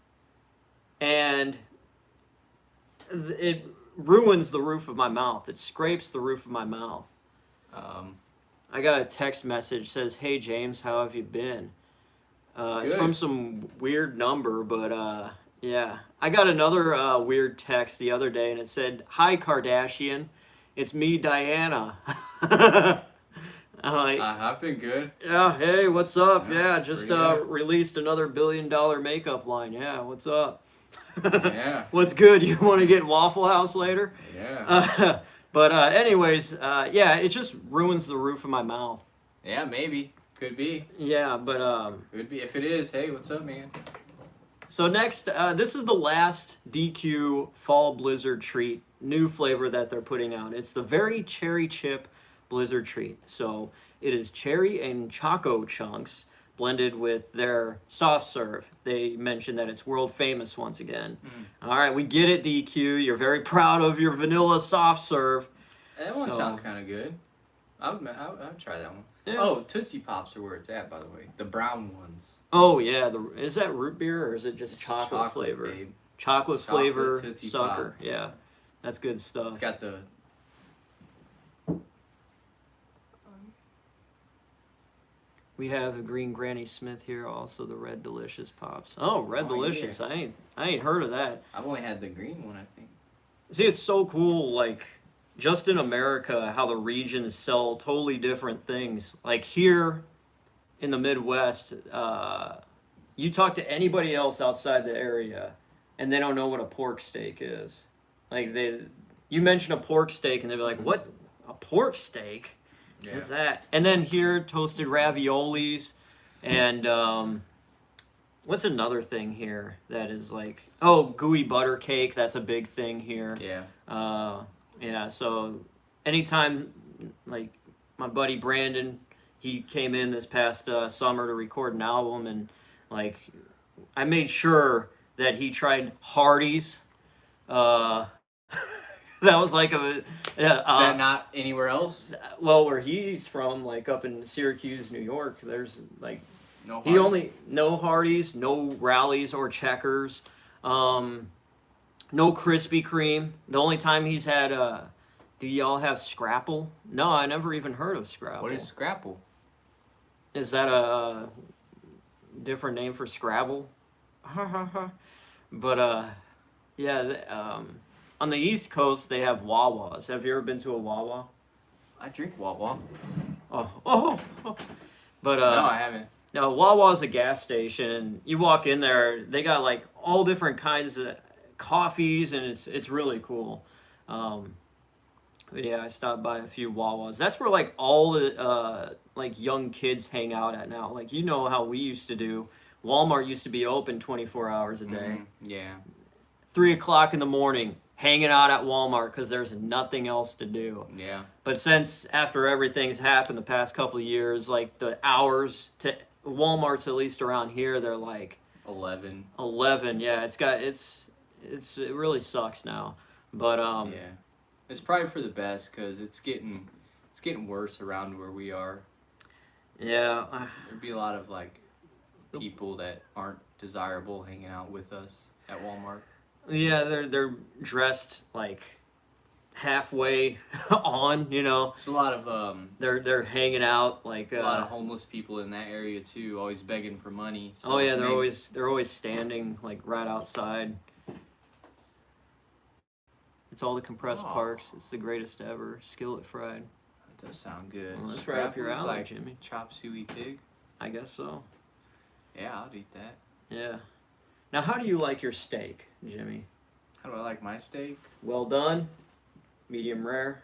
and it ruins the roof of my mouth. It scrapes the roof of my mouth. I got a text message says, "Hey James, how have you been?" It's from some weird number, but yeah. I got another weird text the other day, and it said, "Hi Kardashian, it's me, Diana." I'm like, I've been good. yeah, hey, what's up? Yeah, Yeah, just pretty good. released another $1 billion makeup line. Yeah, what's up? Yeah. What's good? You want to get Waffle House later? Yeah. But anyways, yeah, it just ruins the roof of my mouth. Yeah, maybe. Could be. Yeah, but Could be. If it is, hey, what's up, man? so next, this is the last DQ Fall Blizzard treat, new flavor that they're putting out. It's the Very Cherry Chip Blizzard treat. So it is cherry and choco chunks blended with their soft serve. They mentioned that it's world famous once again. All right, we get it, DQ. You're very proud of your vanilla soft serve. That one sounds kind of good. I would try that one. Yeah. Oh, Tootsie Pops are where it's at, by the way. The brown ones. Oh yeah, is that root beer or is it just It's chocolate flavor? babe. Chocolate flavor Tootsie sucker. Pop. Yeah, that's good stuff. It's got the... We have a green Granny Smith here, also the Red Delicious Pops. Oh, Red Oh, Delicious. yeah. I ain't heard of that. I've only had the green one, I think. See, it's so cool, like, just in America, how the regions sell totally different things. Like here in the Midwest, you talk to anybody else outside the area, and they don't know what a pork steak is. Like, you mention a pork steak, and they'll be like, what? A pork steak? Yeah. What's that? And then here, toasted raviolis, and what's another thing here that is like, oh, gooey butter cake. That's a big thing here. Yeah. Yeah. So anytime, like my buddy Brandon, he came in this past summer to record an album, and like I made sure that he tried Hardee's. That was like a. Is that not anywhere else? Well, where he's from, like up in Syracuse, New York, there's like No. no Hardee's, no Rallies or Checkers, no Krispy Kreme. The only time he's had do y'all have Scrapple? No, I never even heard of Scrapple. What is Scrapple? Is that a different name for Scrabble? But yeah. On the East Coast, they have Wawas. Have you ever been to a Wawa? I drink Wawa. Oh. But No, I haven't. no, Wawa's a gas station, and you walk in there, they got like all different kinds of coffees, and it's really cool. But yeah, I stopped by a few Wawas. That's where like all the like young kids hang out at now. Like you know how we used to do. Walmart used to be open 24 hours a day. Yeah. 3 o'clock in the morning, hanging out at Walmart because there's nothing else to do. Yeah. But since after everything's happened the past couple of years, like the hours to Walmart's, at least around here, they're like 11. 11. Yeah, it really sucks now. But Yeah, it's probably for the best because it's getting worse around where we are. yeah, There'd be a lot of like people that aren't desirable hanging out with us at Walmart. yeah, they're dressed like halfway on, you know. There's a lot of They're hanging out like a lot of homeless people in that area too, always begging for money. So oh yeah, they're always standing like right outside. It's all the compressed Oh. parks. It's the greatest ever. Skillet fried. That does sound good. Well, that's right up your Scrapple is alley, like Jimmy. Chop suey pig. I guess so. Yeah, I'll eat that. Yeah. Now, how do you like your steak, Jimmy? How do I like my steak? Well done, medium rare,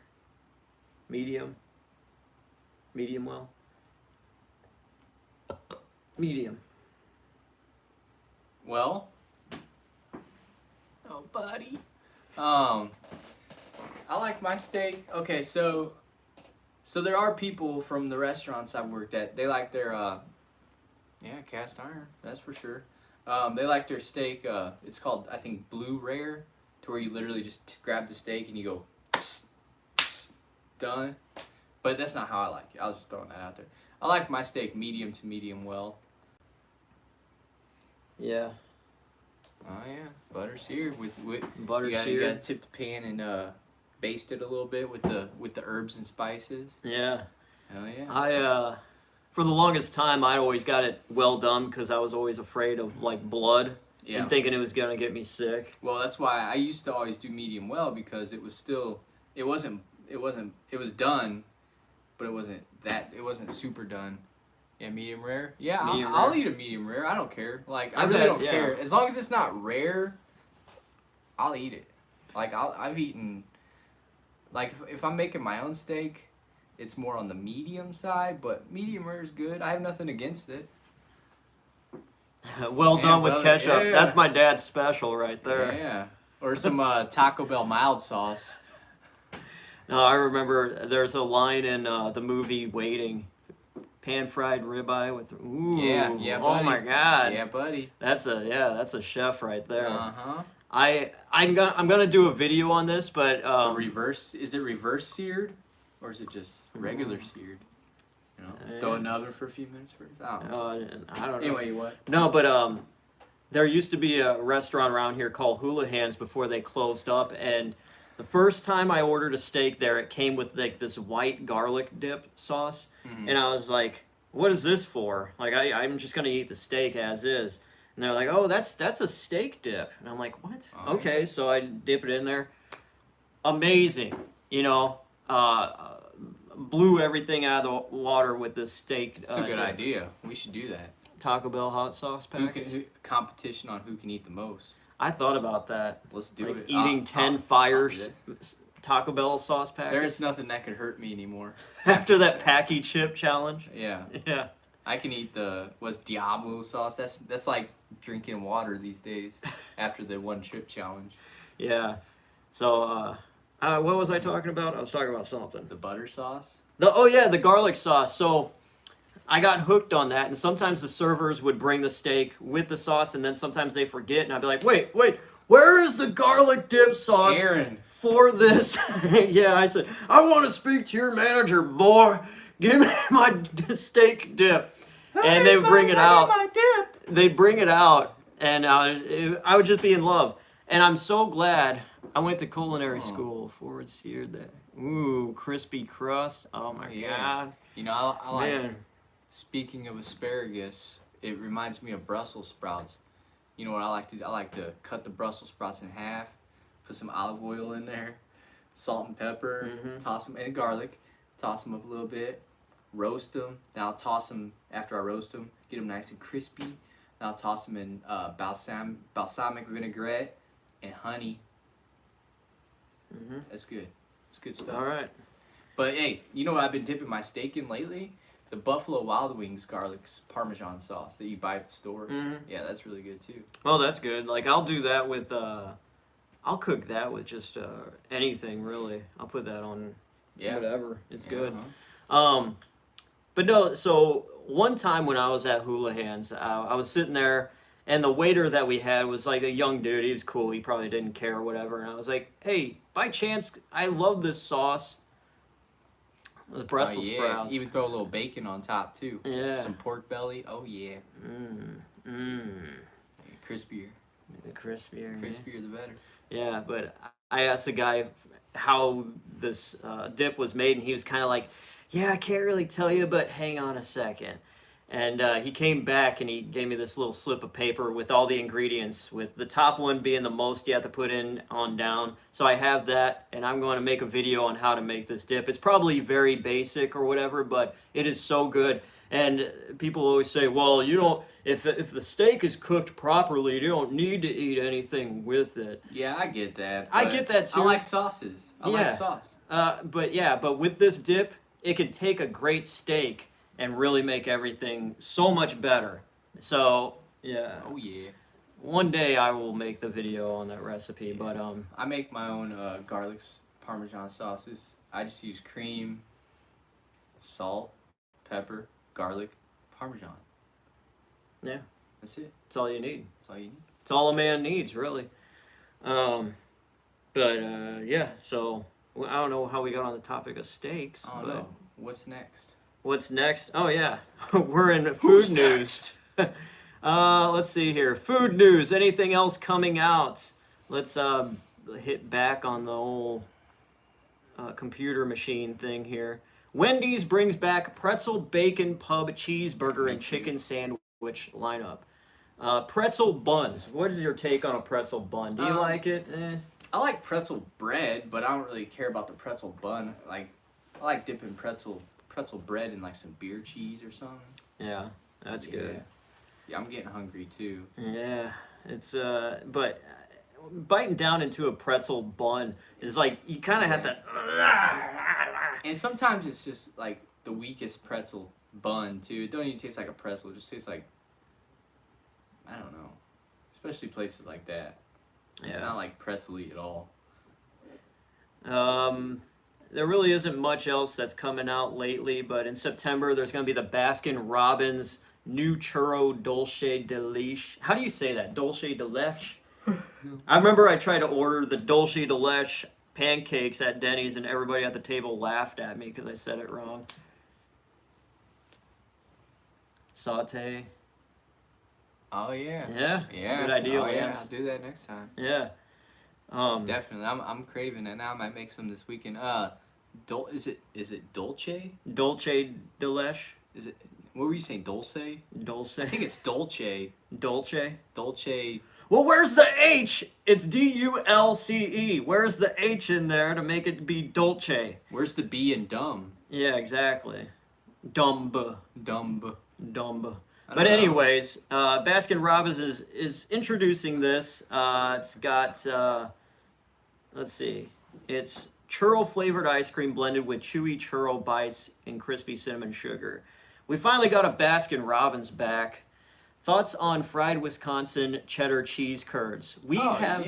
medium well, medium. Well, oh buddy. I like my steak. Okay, so there are people from the restaurants I've worked at. They like their cast iron. That's for sure. They like their steak. It's called, I think, blue rare, to where you literally just grab the steak and you go tss, tss, done. But that's not how I like it. I was just throwing that out there. I like my steak medium to medium well. Yeah. Oh yeah, butter seared with Butter you seared. gotta tip the pan and baste it a little bit with the herbs and spices. Yeah. Hell yeah. I for the longest time I always got it well done because I was always afraid of like blood Yeah. and thinking it was gonna get me sick. Well, that's why I used to always do medium well, because it was done, but it wasn't super done. Yeah, medium rare. Yeah, Medium I'll rare. eat a medium rare. I don't care. Like I I've really had- don't yeah. care as long as it's not rare. I'll eat it. Like I've eaten. Like if I'm making my own steak, it's more on the medium side, but medium rare is good. I have nothing against it. Well Yeah, done with well, ketchup. yeah. That's my dad's special right there. Yeah. Or some Taco Bell mild sauce. No, I remember there's a line in the movie Waiting, pan-fried ribeye with Yeah, oh buddy. my god, Yeah, buddy. that's a chef right there. Uh-huh. I'm gonna do a video on this, but Is it reverse seared, or is it just regular seared? You know, throw it in the oven for a few minutes first. I don't know. I don't know. Anyway, what? No, but there used to be a restaurant around here called Houlihan's before they closed up, and the first time I ordered a steak there, it came with like this white garlic dip sauce, and I was like, "What is this for?" Like, I'm just gonna eat the steak as is. And they're like, "Oh, that's a steak dip," and I'm like, "What?" Oh, Okay, yeah. so I dip it in there. Amazing, you know. Blew everything out of the water with this steak. That's a good dip. idea. We should do that. Taco Bell hot sauce packets. Competition on who can eat the most. I thought about that. Let's do Like it. eating 10 I'll fires do it. Taco Bell sauce packets. There's nothing that could hurt me anymore. After that Packy chip challenge. Yeah, Yeah. I can eat what's Diablo sauce. That's like drinking water these days after the one chip challenge. Yeah. So, what was I talking about? I was talking about something. The butter sauce. Oh yeah, the garlic sauce. So I got hooked on that, and sometimes the servers would bring the steak with the sauce, and then sometimes they forget, and I'd be like, wait, where is the garlic dip sauce Aaron. for this? Yeah, I said, I want to speak to your manager, boy. Give me my steak dip. And they would bring it out. They'd bring it out, and I would just be in love. And I'm so glad I went to culinary school. Forward seared that. Ooh, crispy crust. Oh my god. You know, I like. Man. Speaking of asparagus, it reminds me of Brussels sprouts. You know what I like to do? I like to cut the Brussels sprouts in half, put some olive oil in there, salt and pepper, toss them, and garlic. Toss them up a little bit, roast them. Then I'll toss them after I roast them, get them nice and crispy. Then I'll toss them in balsamic vinaigrette and honey. That's good. It's good stuff. All right. But hey, you know what I've been dipping my steak in lately? The Buffalo Wild Wings garlic Parmesan sauce that you buy at the store. Yeah, that's really good too. Well, that's good. Like I'll do that with I'll cook that with just anything really. I'll put that on Yeah. whatever. It's good. Uh-huh. But no, so one time when I was at Hula Hands, I was sitting there, and the waiter that we had was like a young dude. He was cool. He probably didn't care or whatever. And I was like, "Hey, by chance, I love this sauce, the Brussels sprouts." Even throw a little bacon on top too. Yeah. Some pork belly. Oh yeah. Crispier. The crispier. Crispier the better. Yeah, but I asked the guy how this dip was made, and he was kind of like, "Yeah, I can't really tell you, but hang on a second." And he came back and he gave me this little slip of paper with all the ingredients, with the top one being the most you have to put in on down. So I have that, and I'm going to make a video on how to make this dip. It's probably very basic or whatever, but it is so good. And people always say, well, you don't, if the steak is cooked properly, you don't need to eat anything with it. Yeah, I get that. I get that too. I like sauces. I like sauce. But with this dip, it could take a great steak and really make everything so much better. So, yeah. Oh yeah. One day I will make the video on that recipe, Yeah. but I make my own garlic Parmesan sauces. I just use cream, salt, pepper, garlic, Parmesan. Yeah. That's it. It's all you need. That's all you need. It's all a man needs, really. Yeah, so I don't know how we got on the topic of steaks. Oh but no. What's next? What's next? Oh yeah, we're in food news. Let's see here. Food news. Anything else coming out? Let's hit back on the whole computer machine thing here. Wendy's brings back pretzel, bacon, pub, cheeseburger, and chicken sandwich lineup. Pretzel buns. What is your take on a pretzel bun? Do you like it? I like pretzel bread, but I don't really care about the pretzel bun. I like dipping pretzel bread in like some beer cheese or something. Yeah, that's good. Yeah, I'm getting hungry too. Yeah, it's but biting down into a pretzel bun is like you kind of have to. And sometimes it's just like the weakest pretzel bun too. It don't even taste like a pretzel. It just tastes like, I don't know. Especially places like that. It's not like pretzel-y at all. There really isn't much else that's coming out lately, but in September there's going to be the Baskin Robbins new churro dulce de leche. How do you say that? Dulce de leche? I remember I tried to order the dulce de leche pancakes at Denny's, and everybody at the table laughed at me because I said it wrong. Saute. Oh yeah. Yeah, it's a good idea. Oh yeah, I'll do that next time. Yeah. Definitely. I'm craving it now. I might make some this weekend. Is it dolce? Dulce de leche. Is it? What were you saying? Dulce? Dulce. I think it's dolce. Dolce. Dolce. Well, where's the H? It's D-U-L-C-E. Where's the H in there to make it be Dolce? Where's the B in dumb? Yeah, exactly. Dumb. Dumb. But anyways, Baskin Robbins is introducing this. It's got, let's see, it's churro flavored ice cream blended with chewy churro bites and crispy cinnamon sugar. We finally got a Baskin Robbins back. Thoughts on fried Wisconsin cheddar cheese curds? We have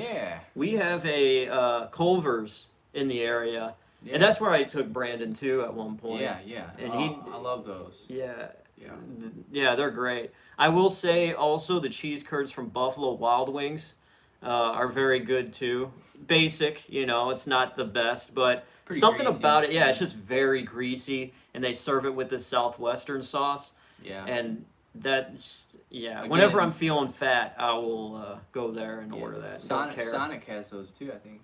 a Culver's in the area, and that's where I took Brandon to at one point. Yeah. And I love those. Yeah, they're great. I will say also the cheese curds from Buffalo Wild Wings are very good too. Basic, it's not the best, but Pretty something greasy. about it, it's just very greasy, and they serve it with this Southwestern sauce. Yeah. And that's, Again, whenever I'm feeling fat, I will go there and order that. Sonic has those too, I think.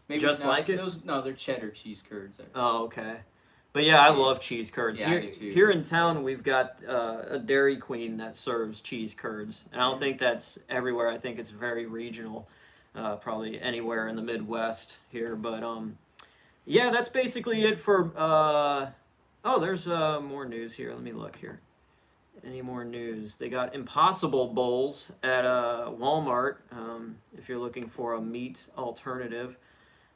Maybe Just like it? They're cheddar cheese curds. Oh, okay. But yeah, I love cheese curds. Yeah, I do too. Here in town, we've got a Dairy Queen that serves cheese curds. And I don't think that's everywhere. I think it's very regional, probably anywhere in the Midwest here. But yeah, that's basically it for... there's more news here. Let me look here. Any more news? They got Impossible Bowls at Walmart if you're looking for a meat alternative.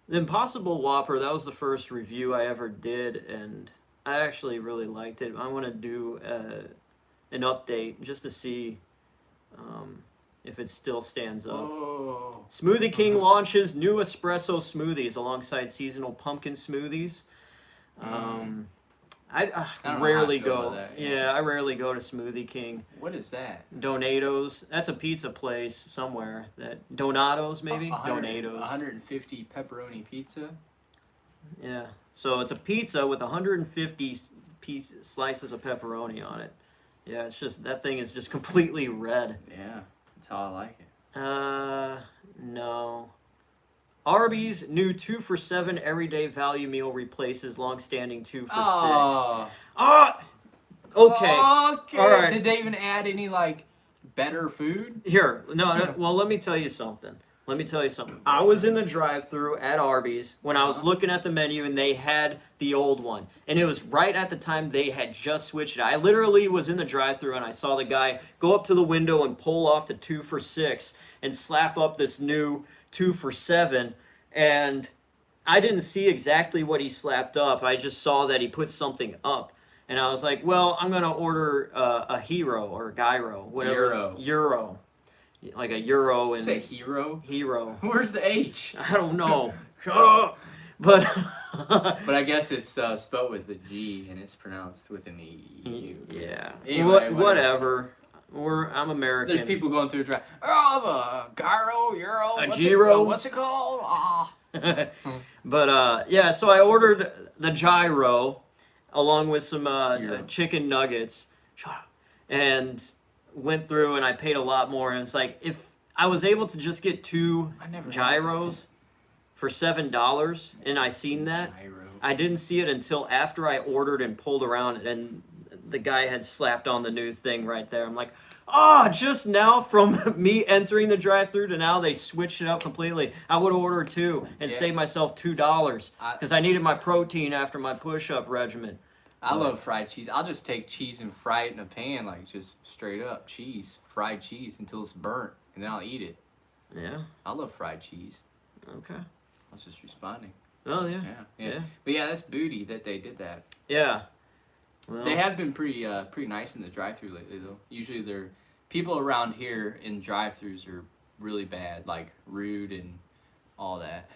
The Impossible Whopper, that was the first review I ever did, and I actually really liked it. I want to do an update just to see if it still stands up. Oh. Smoothie King launches new espresso smoothies alongside seasonal pumpkin smoothies. I don't know how I rarely feel about go. that, Yeah, I rarely go to Smoothie King. What is that? Donatos. That's a pizza place somewhere. That Donatos maybe. 100 Donatos. 150 pepperoni pizza. Yeah. So it's a pizza with 150 slices of pepperoni on it. Yeah, it's just that thing is just completely red. Yeah, that's how I like it. No. Arby's new 2 for $7 everyday value meal replaces long-standing 2 for $6. Oh. Ah! Okay. Okay. All right. Did they even add any like better food? Here, no, well, let me tell you something. I was in the drive-thru at Arby's when I was looking at the menu and they had the old one. And it was right at the time they had just switched it. I literally was in the drive-thru and I saw the guy go up to the window and pull off the 2 for $6 and slap up this new 2 for $7. And I didn't see exactly what he slapped up. I just saw that he put something up. And I was like, well, I'm going to order a hero or a gyro, whatever. Euro. Like a euro and... Say hero? Hero. Where's the H? I don't know. Shut up. But... But I guess it's spelled with a G and it's pronounced with an E. Yeah. Anyway, whatever. I'm American. There's people going through a drive. Oh, a gyro, euro. A gyro. What's it called? Ah. But, yeah, so I ordered the gyro along with some chicken nuggets. Shut up. And went through and I paid a lot more. And it's like, if I was able to just get 2 gyros for $7 and I seen that, Gyro. I didn't see it until after I ordered and pulled around and the guy had slapped on the new thing right there. I'm like, just now from me entering the drive-thru to now they switched it up completely. I would have ordered 2 and saved myself $2 because I needed my protein after my push-up regimen. I love fried cheese. I'll just take cheese and fry it in a pan, like just straight up cheese, fried cheese until it's burnt, and then I'll eat it. Yeah. I love fried cheese. Okay. I was just responding. Oh, yeah. Yeah. But yeah, that's booty that they did that. Yeah. Well, They have been pretty nice in the drive-thru lately, though. Usually, people around here in drive-thrus are really bad, like rude and all that.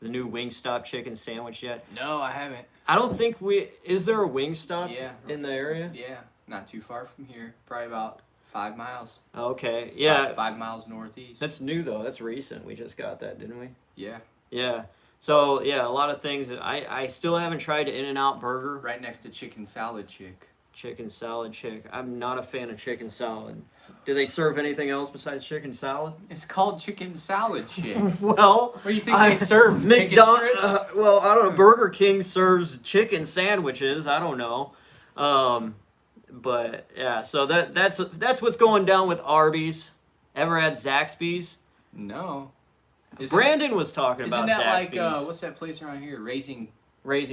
the new Wingstop chicken sandwich yet? No, I haven't. I don't think is there a Wingstop Yeah. in the area? Yeah, not too far from here. Probably about 5 miles. Okay, yeah. About 5 miles northeast. That's new though. That's recent. We just got that, didn't we? Yeah. Yeah. So yeah, a lot of things. I still haven't tried In-N-Out Burger. Right next to Chicken Salad Chick. Chicken salad chick. I'm not a fan of chicken salad. Do they serve anything else besides chicken salad? It's called Chicken Salad Chick. Well, What do you think they serve? Chicken strips? Well, I don't know. Burger King serves chicken sandwiches. I don't know. But yeah, so that's what's going down with Arby's. Ever had Zaxby's? No. Brandon was talking about Isn't that Zaxby's. like, what's that place around here? Raising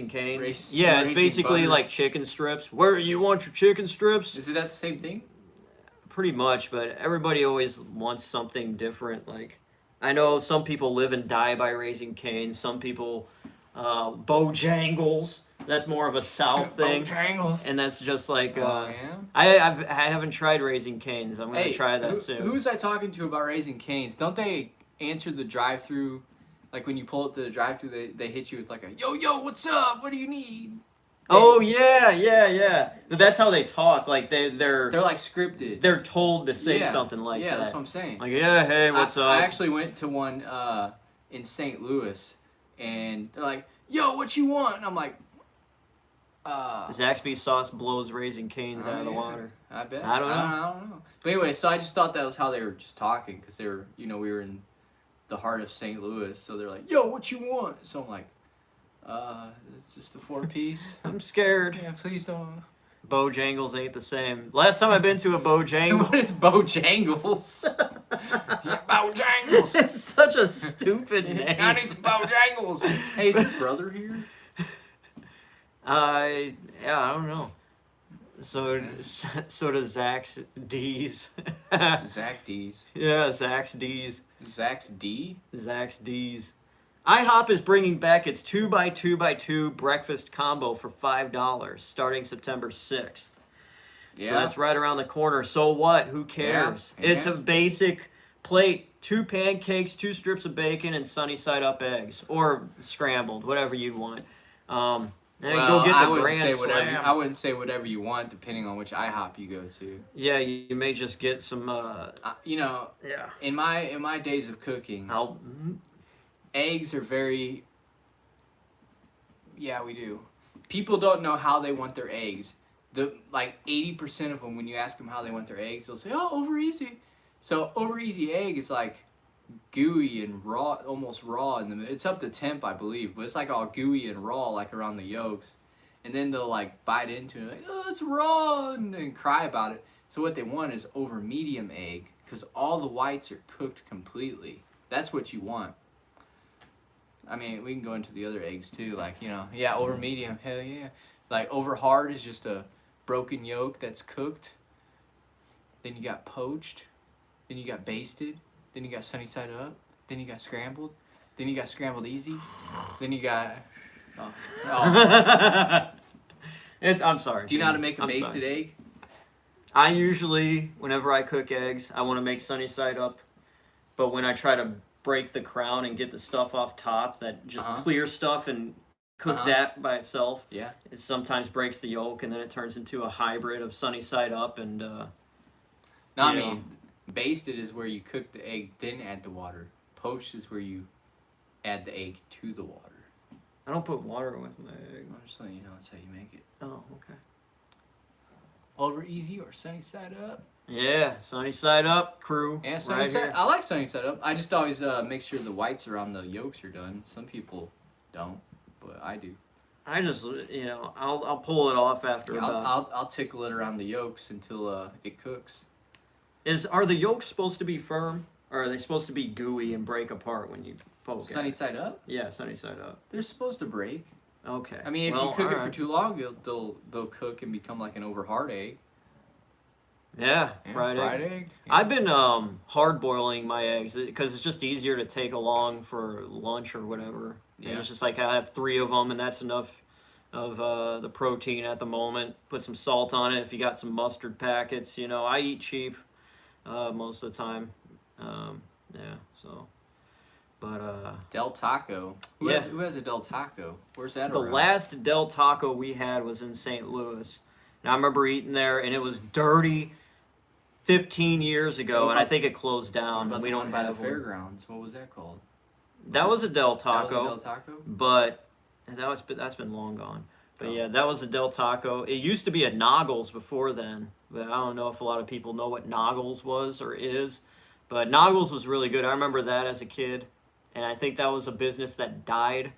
Cane's. Raising Yeah, it's basically Butters. like chicken strips. Where you want your chicken strips? Is it that the same thing? Pretty much, but everybody always wants something different. Like, I know some people live and die by Raising Cane's. Some people, Bojangles. That's more of a South thing. Bojangles. And that's just like, Yeah? I haven't tried Raising Cane's. I'm gonna try that soon. Who's I talking to about Raising Cane's? Don't they answer the drive-through? Like when you pull up to the drive-through, they hit you with like a yo, what's up? What do you need? Oh yeah. But that's how they talk. Like they're like scripted. They're told to say something like that. Yeah, that's what I'm saying. Like, yeah, hey, what's up? I actually went to one in St. Louis, and they're like, yo, what you want? And I'm like, Zaxby's sauce blows Raising Cane's out of the water. I bet. I don't know. I don't know. But anyway, so I just thought that was how they were just talking, because they were, we were in the heart of St. Louis, so they're like, yo, what you want? So I'm like, it's just a 4-piece. I'm scared. Yeah, please don't. Bojangles ain't the same. Last time I've been to a Bojangles. What is Bojangles? Yeah, Bojangles. It's such a stupid name. I need some Bojangles. Hey, is your brother here? I don't know. So does Zach's D's. Zach D's. Yeah, Zach's D's. Zach's D? Zach's D's. IHOP is bringing back its 2x2x2 breakfast combo for $5 starting September 6th. So that's right around the corner. So what? Who cares? Yeah. It's a basic plate: 2 pancakes, 2 strips of bacon, and sunny side up eggs, or scrambled, whatever you want. And go get the Grand Slam. I wouldn't say whatever you want, depending on which IHOP you go to. Yeah, you may just get some. Yeah. In my days of cooking, eggs are very. Yeah, we do. People don't know how they want their eggs. 80% of them, when you ask them how they want their eggs, they'll say, "Oh, over easy." So over easy egg is like gooey and raw, almost raw in the. It's up to temp, I believe, but it's like all gooey and raw, like around the yolks, and then they'll like bite into it, like, "Oh, it's raw," and cry about it. So what they want is over medium egg, because all the whites are cooked completely. That's what you want. I mean, we can go into the other eggs too, like, over medium, hell yeah. Like over hard is just a broken yolk that's cooked. Then you got poached. Then you got basted. Then you got sunny side up. Then you got scrambled. Then you got scrambled easy. Then you got. I'm sorry. Do you know how to make a basted egg? I usually, whenever I cook eggs, I want to make sunny side up. But when I try to break the crown and get the stuff off top, that just clear stuff, and cook that by itself, it sometimes breaks the yolk, and then it turns into a hybrid of sunny side up and. Basted is where you cook the egg, then add the water. Poached is where you add the egg to the water. I don't put water with my egg. I'm just letting you know that's how you make it. Oh, okay. Over easy or sunny side up? Yeah, sunny side up, crew. Yeah, sunny side. I like sunny side up. I just always make sure the whites around the yolks are done. Some people don't, but I do. I just, I'll pull it off after I'll tickle it around the yolks until it cooks. Are the yolks supposed to be firm, or are they supposed to be gooey and break apart when you poke it? Sunny side up? Yeah, sunny side up. They're supposed to break. Okay. I mean, if you cook it for too long, they'll cook and become like an over hard egg. Yeah, fried egg. Yeah. I've been hard boiling my eggs because it's just easier to take along for lunch or whatever. Yeah. And it's just like I have 3 of them, and that's enough of the protein at the moment. Put some salt on it if you got some mustard packets. I eat cheap most of the time. Del Taco. Who has a Del Taco? Where's that The around? last Del Taco we had was in St. Louis. And I remember eating there, and it was dirty 15 years ago, and I think it closed down. But we don't have the fairgrounds. What was that called? That was a Del Taco. That was a Del Taco? But that's been long gone. But yeah, that was a Del Taco. It used to be a Noggles before then, but I don't know if a lot of people know what Noggles was or is. But Noggles was really good. I remember that as a kid, and I think that was a business that died.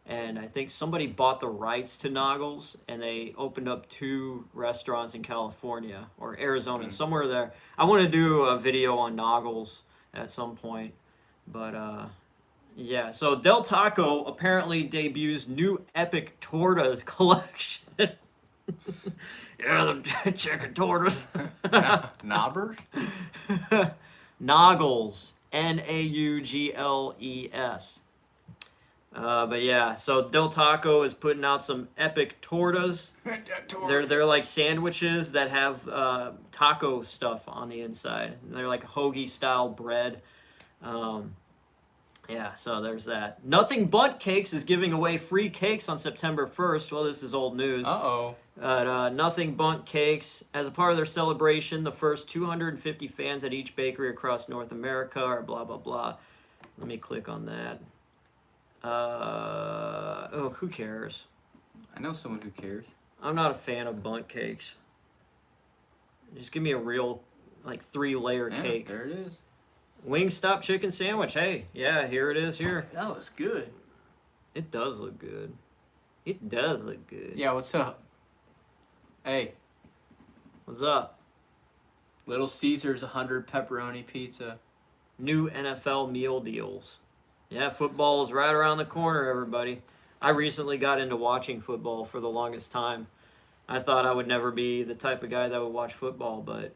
And I think somebody bought the rights to Noggles, and they opened up 2 restaurants in California or Arizona, somewhere there. I want to do a video on Noggles at some point. But, yeah, so Del Taco apparently debuts new epic tortas collection. Yeah, the chicken tortas. Knobbers? Noggles. Naugles. But yeah, so Del Taco is putting out some epic tortas. They're like sandwiches that have taco stuff on the inside. They're like hoagie style bread. Yeah, so there's that. Nothing But Cakes is giving away free cakes on September 1st. Well, this is old news. Nothing But Cakes, as a part of their celebration, the first 250 fans at each bakery across North America are blah, blah, blah. Let me click on that. Who cares? I know someone who cares. I'm not a fan of bundt cakes. Just give me a real, 3-layer cake. There it is. Wingstop chicken sandwich. Hey, yeah, here it is here. That looks good. It does look good. It does look good. Yeah, what's up? Hey. What's up? Little Caesars 100 pepperoni pizza. New NFL meal deals. Yeah, football is right around the corner, everybody. I recently got into watching football for the longest time. I thought I would never be the type of guy that would watch football, but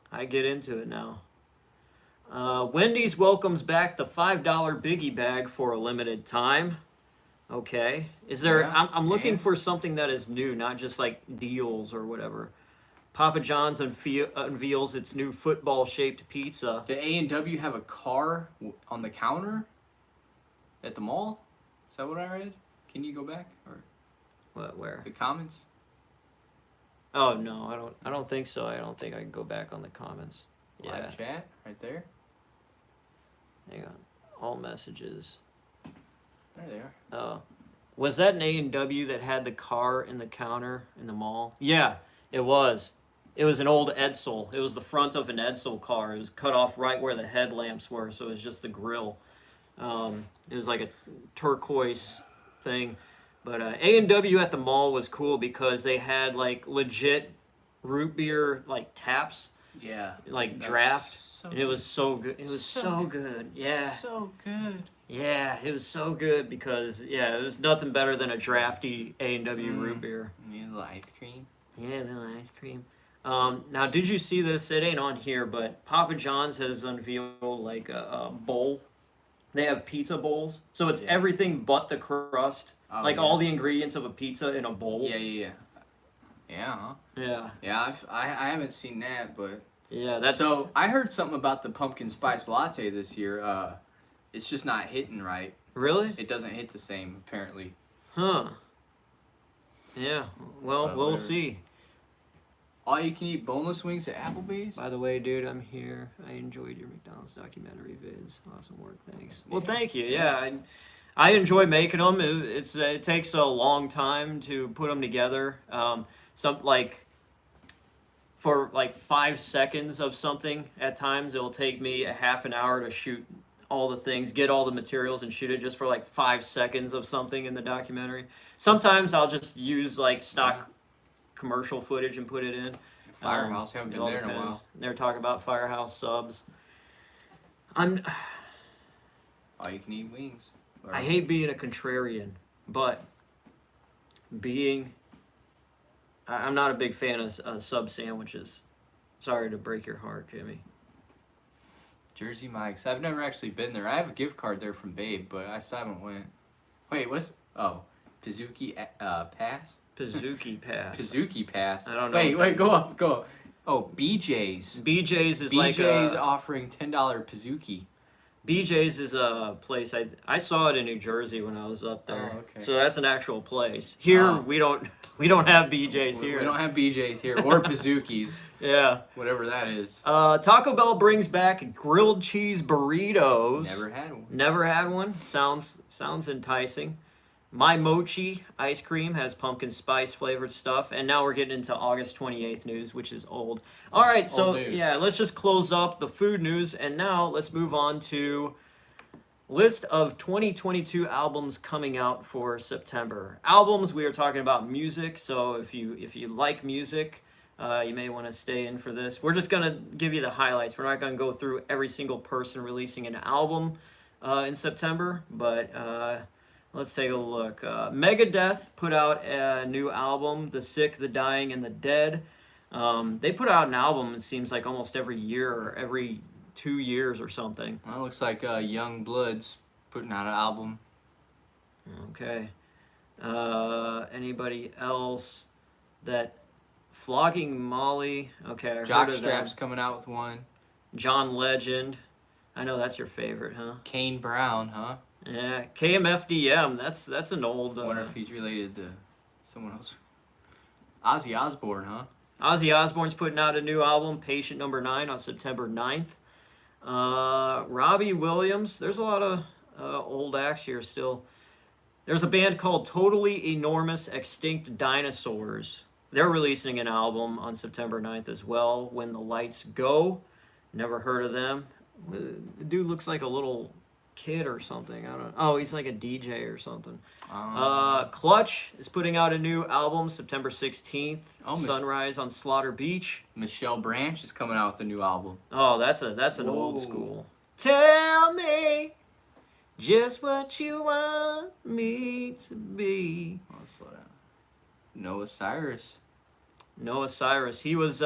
I get into it now. Wendy's welcomes back the $5 Biggie Bag for a limited time. Okay. Is there? I'm looking for something that is new, not just like deals or whatever. Papa John's unveils its new football-shaped pizza. Did A&W have a car on the counter at the mall? Is that what I read? Can you go back or What? Where? the comments? Oh no, I don't think so. I don't think I can go back on the comments. Yeah. Live chat right there. Hang on. All messages. There they are. Oh. Was that an A&W that had the car in the counter in the mall? Yeah, it was. It was an old Edsel. It was the front of an Edsel car. It was cut off right where the headlamps were, so it was just the grill. It was like a turquoise thing. But A&W at the mall was cool because they had like legit root beer like taps, Yeah. like That's draft, so and it was so good. It was so good. Yeah. So good. Yeah, it was so good because yeah, it was nothing better than a drafty A&W root beer. You little ice cream. Yeah, the ice cream. Now, did you see this? It ain't on here, but Papa John's has unveiled like a bowl. They have pizza bowls, so it's everything but the crust, like all the ingredients of a pizza in a bowl. Yeah. Yeah, huh? Yeah. Yeah, I haven't seen that, but Yeah, that's so I heard something about the pumpkin spice latte this year. It's just not hitting right. Really? It doesn't hit the same apparently. Huh. Yeah. Well, But we'll whatever. see. All you can eat boneless wings at Applebee's. By the way, dude, I'm here. I enjoyed your McDonald's documentary vids. Awesome work, thanks. Well, Yeah. thank you. Yeah, I enjoy making them. It takes a long time to put them together. For like 5 seconds of something at times, it'll take me a half an hour to shoot all the things, get all the materials, and shoot it just for like 5 seconds of something in the documentary. Sometimes I'll just use like stock commercial footage and put it in. Firehouse, haven't It been all there in a depends. while. They're talking about Firehouse subs. All you can eat wings. I hate being a contrarian, but I'm not a big fan of sub sandwiches. Sorry to break your heart, Jimmy. Jersey Mike's. I've never actually been there. I have a gift card there from Babe, but I still haven't went. Wait, what's... Oh, Pizookie Pass? Pizookie Pass. Pizookie Pass. I don't know. Wait, go up. Oh, BJ's. BJ's is like BJ's a... offering $10 Pizookie. BJ's is a place I saw it in New Jersey when I was up there. Oh, okay. So that's an actual place. Here we don't have BJ's here. We don't have BJ's here or Pizookies. Yeah. Whatever that is. Taco Bell brings back grilled cheese burritos. Never had one. Never had one. Sounds enticing. My Mochi ice cream has pumpkin spice flavored stuff, and now we're getting into August 28th news, which is old. All right, so Old news. yeah, let's just close up the food news, and now let's move on to list of 2022 albums coming out for September. Albums, we are talking about music, so if you like music, you may want to stay in for this. We're just gonna give you the highlights. We're not gonna go through every single person releasing an album in September, but let's take a look. Megadeth put out a new album, The Sick, The Dying, and The Dead. They put out an album, it seems like almost every year or every 2 years or something. Well, it looks like Young Blood's putting out an album. Okay. Anybody else that... Flogging Molly. Okay, I heard of Jockstrap's that. coming out with one. John Legend. I know that's your favorite, huh? Kane Brown, huh? Yeah, KMFDM. That's an old. I wonder if he's related to someone else. Ozzy Osbourne, huh? Ozzy Osbourne's putting out a new album, Patient Number 9, on September 9th. Robbie Williams. There's a lot of old acts here still. There's a band called Totally Enormous Extinct Dinosaurs. They're releasing an album on September 9th as well, When the Lights Go. Never heard of them. The dude looks like a little kid or something. I don't know. Oh, he's like a DJ or something. Clutch is putting out a new album September 16th. Sunrise on Slaughter Beach. Michelle Branch is coming out with a new album. Oh, that's an old Whoa. school. Tell me just what you want me to be. Oh, slow down. Noah Cyrus. Noah Cyrus. He's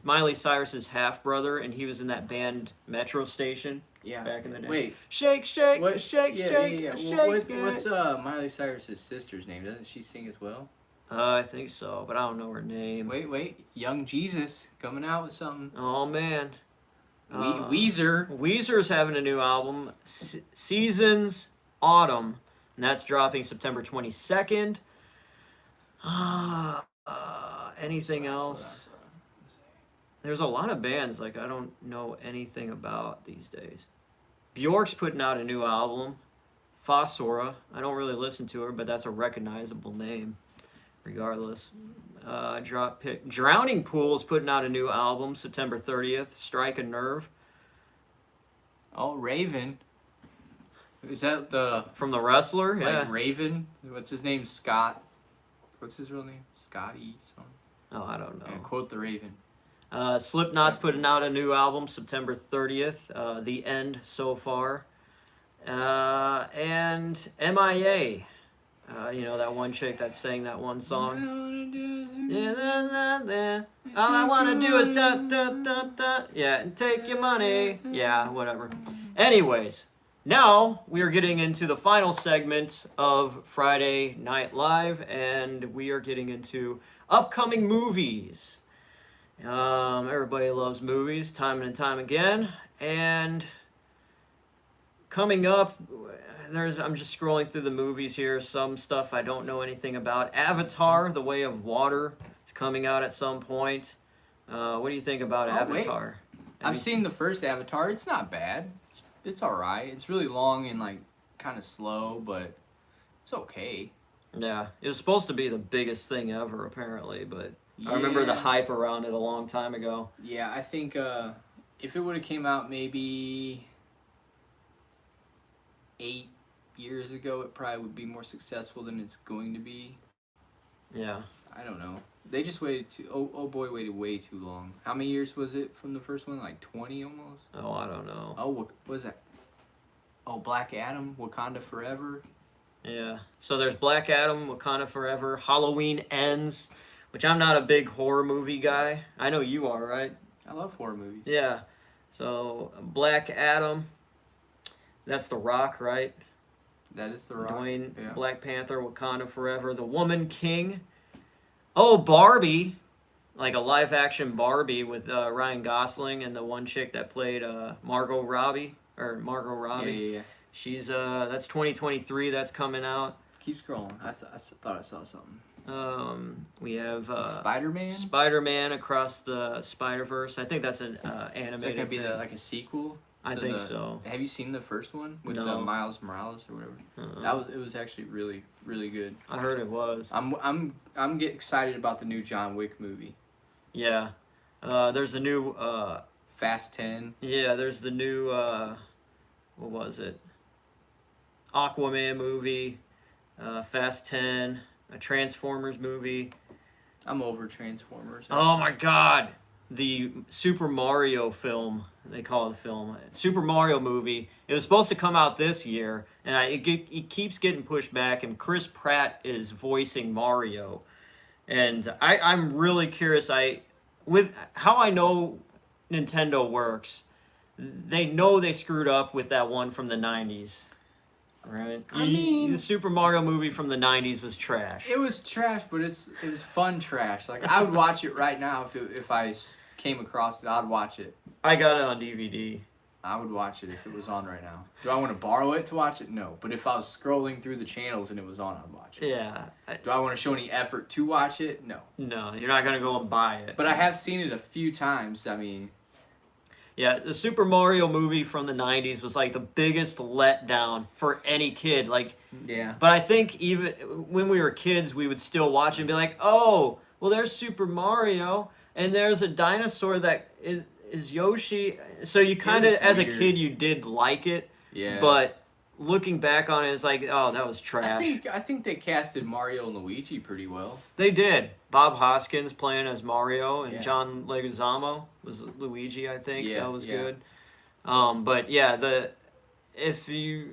Miley Cyrus's half brother, and he was in that band Metro Station. Yeah. Back in the day. Wait. Shake, shake, What? shake, Yeah, shake, yeah. shake. What's Miley Cyrus's sister's name? Doesn't she sing as well? I think so, but I don't know her name. Wait. Young Jesus coming out with something. Oh man. Weezer. Weezer's having a new album, Seasons Autumn, and that's dropping September 22nd. Anything else? There's a lot of bands like I don't know anything about these days. Bjork's putting out a new album, Fossora. I don't really listen to her, but that's a recognizable name, regardless. Drowning Pool's putting out a new album, September 30th. Strike a Nerve. Oh, Raven. Is that the From The Wrestler? Yeah. like Raven? What's his name? Scott. What's his real name? Scotty something. Oh, I don't know. Yeah, quote the Raven. Slipknot's putting out a new album September 30th. The End so far. And MIA. You know, that one chick that sang that one song. All I want to do is da da da da. Yeah, and take your money. Yeah, whatever. Anyways, now we are getting into the final segment of Friday Night Live, and we are getting into upcoming movies. Everybody loves movies, time and time again, and coming up, I'm just scrolling through the movies here. Some stuff I don't know anything about. Avatar: The Way of Water is coming out at some point. What do you think about Avatar? I've seen the first Avatar. It's not bad. It's all right. It's really long and like kind of slow, but it's okay. Yeah, it was supposed to be the biggest thing ever, apparently, but I remember the hype around it a long time ago. Yeah, I think if it would have came out maybe 8 years ago, it probably would be more successful than it's going to be. Yeah. I don't know. They just waited waited way too long. How many years was it from the first one? Like 20 almost? Oh, I don't know. Oh, what was that? Oh, Black Adam, Wakanda Forever. Yeah. So there's Black Adam, Wakanda Forever, Halloween Ends, which I'm not a big horror movie guy. I know you are, right? I love horror movies. Yeah. So Black Adam, that's The Rock, right? That is The Rock. Dwayne, yeah. Black Panther, Wakanda Forever, The Woman King. Oh, Barbie, like a live-action Barbie with Ryan Gosling and the one chick that played Margot Robbie. Yeah. She's that's 2023. That's coming out. Keep scrolling. I thought I saw something. We have Spider-Man. Spider-Man Across the Spider-Verse. I think that's an animated. Is that gonna be thing. like a sequel? I think so. Have you seen the first one with No. Miles Morales or whatever? It was actually really really good. I heard it was. I'm getting excited about the new John Wick movie. Yeah. There's a new Fast 10. Yeah, there's the new what was it? Aquaman movie, Fast 10, a Transformers movie. I'm over Transformers. Oh my god! The Super Mario film, they call it a film, Super Mario movie. It was supposed to come out this year, and it keeps getting pushed back, and Chris Pratt is voicing Mario. And I'm really curious, with how I know Nintendo works, they know they screwed up with that one from the 90s. Right? I mean, the Super Mario movie from the 90s was trash. It was trash, but it was fun trash. Like I would watch it right now if I came across it. I'd watch it. I got it on DVD. I would watch it if it was on right now. Do I want to borrow it to watch it? No. But if I was scrolling through the channels and it was on, I'd watch it. Yeah. Do I want to show any effort to watch it? No. No, you're not going to go and buy it. But I have seen it a few times. I mean... Yeah, the Super Mario movie from the 90s was like the biggest letdown for any kid. Like, yeah. But I think even when we were kids, we would still watch it and be like, oh, well, there's Super Mario, and there's a dinosaur that is Yoshi. So you kind of, as a kid, you did like it. Yeah. But looking back on it, it's like, oh, that was trash. I think they casted Mario and Luigi pretty well. They did. Bob Hoskins playing as Mario, and Yeah. John Leguizamo was Luigi, I think. Yeah, That was yeah. good. But yeah, if you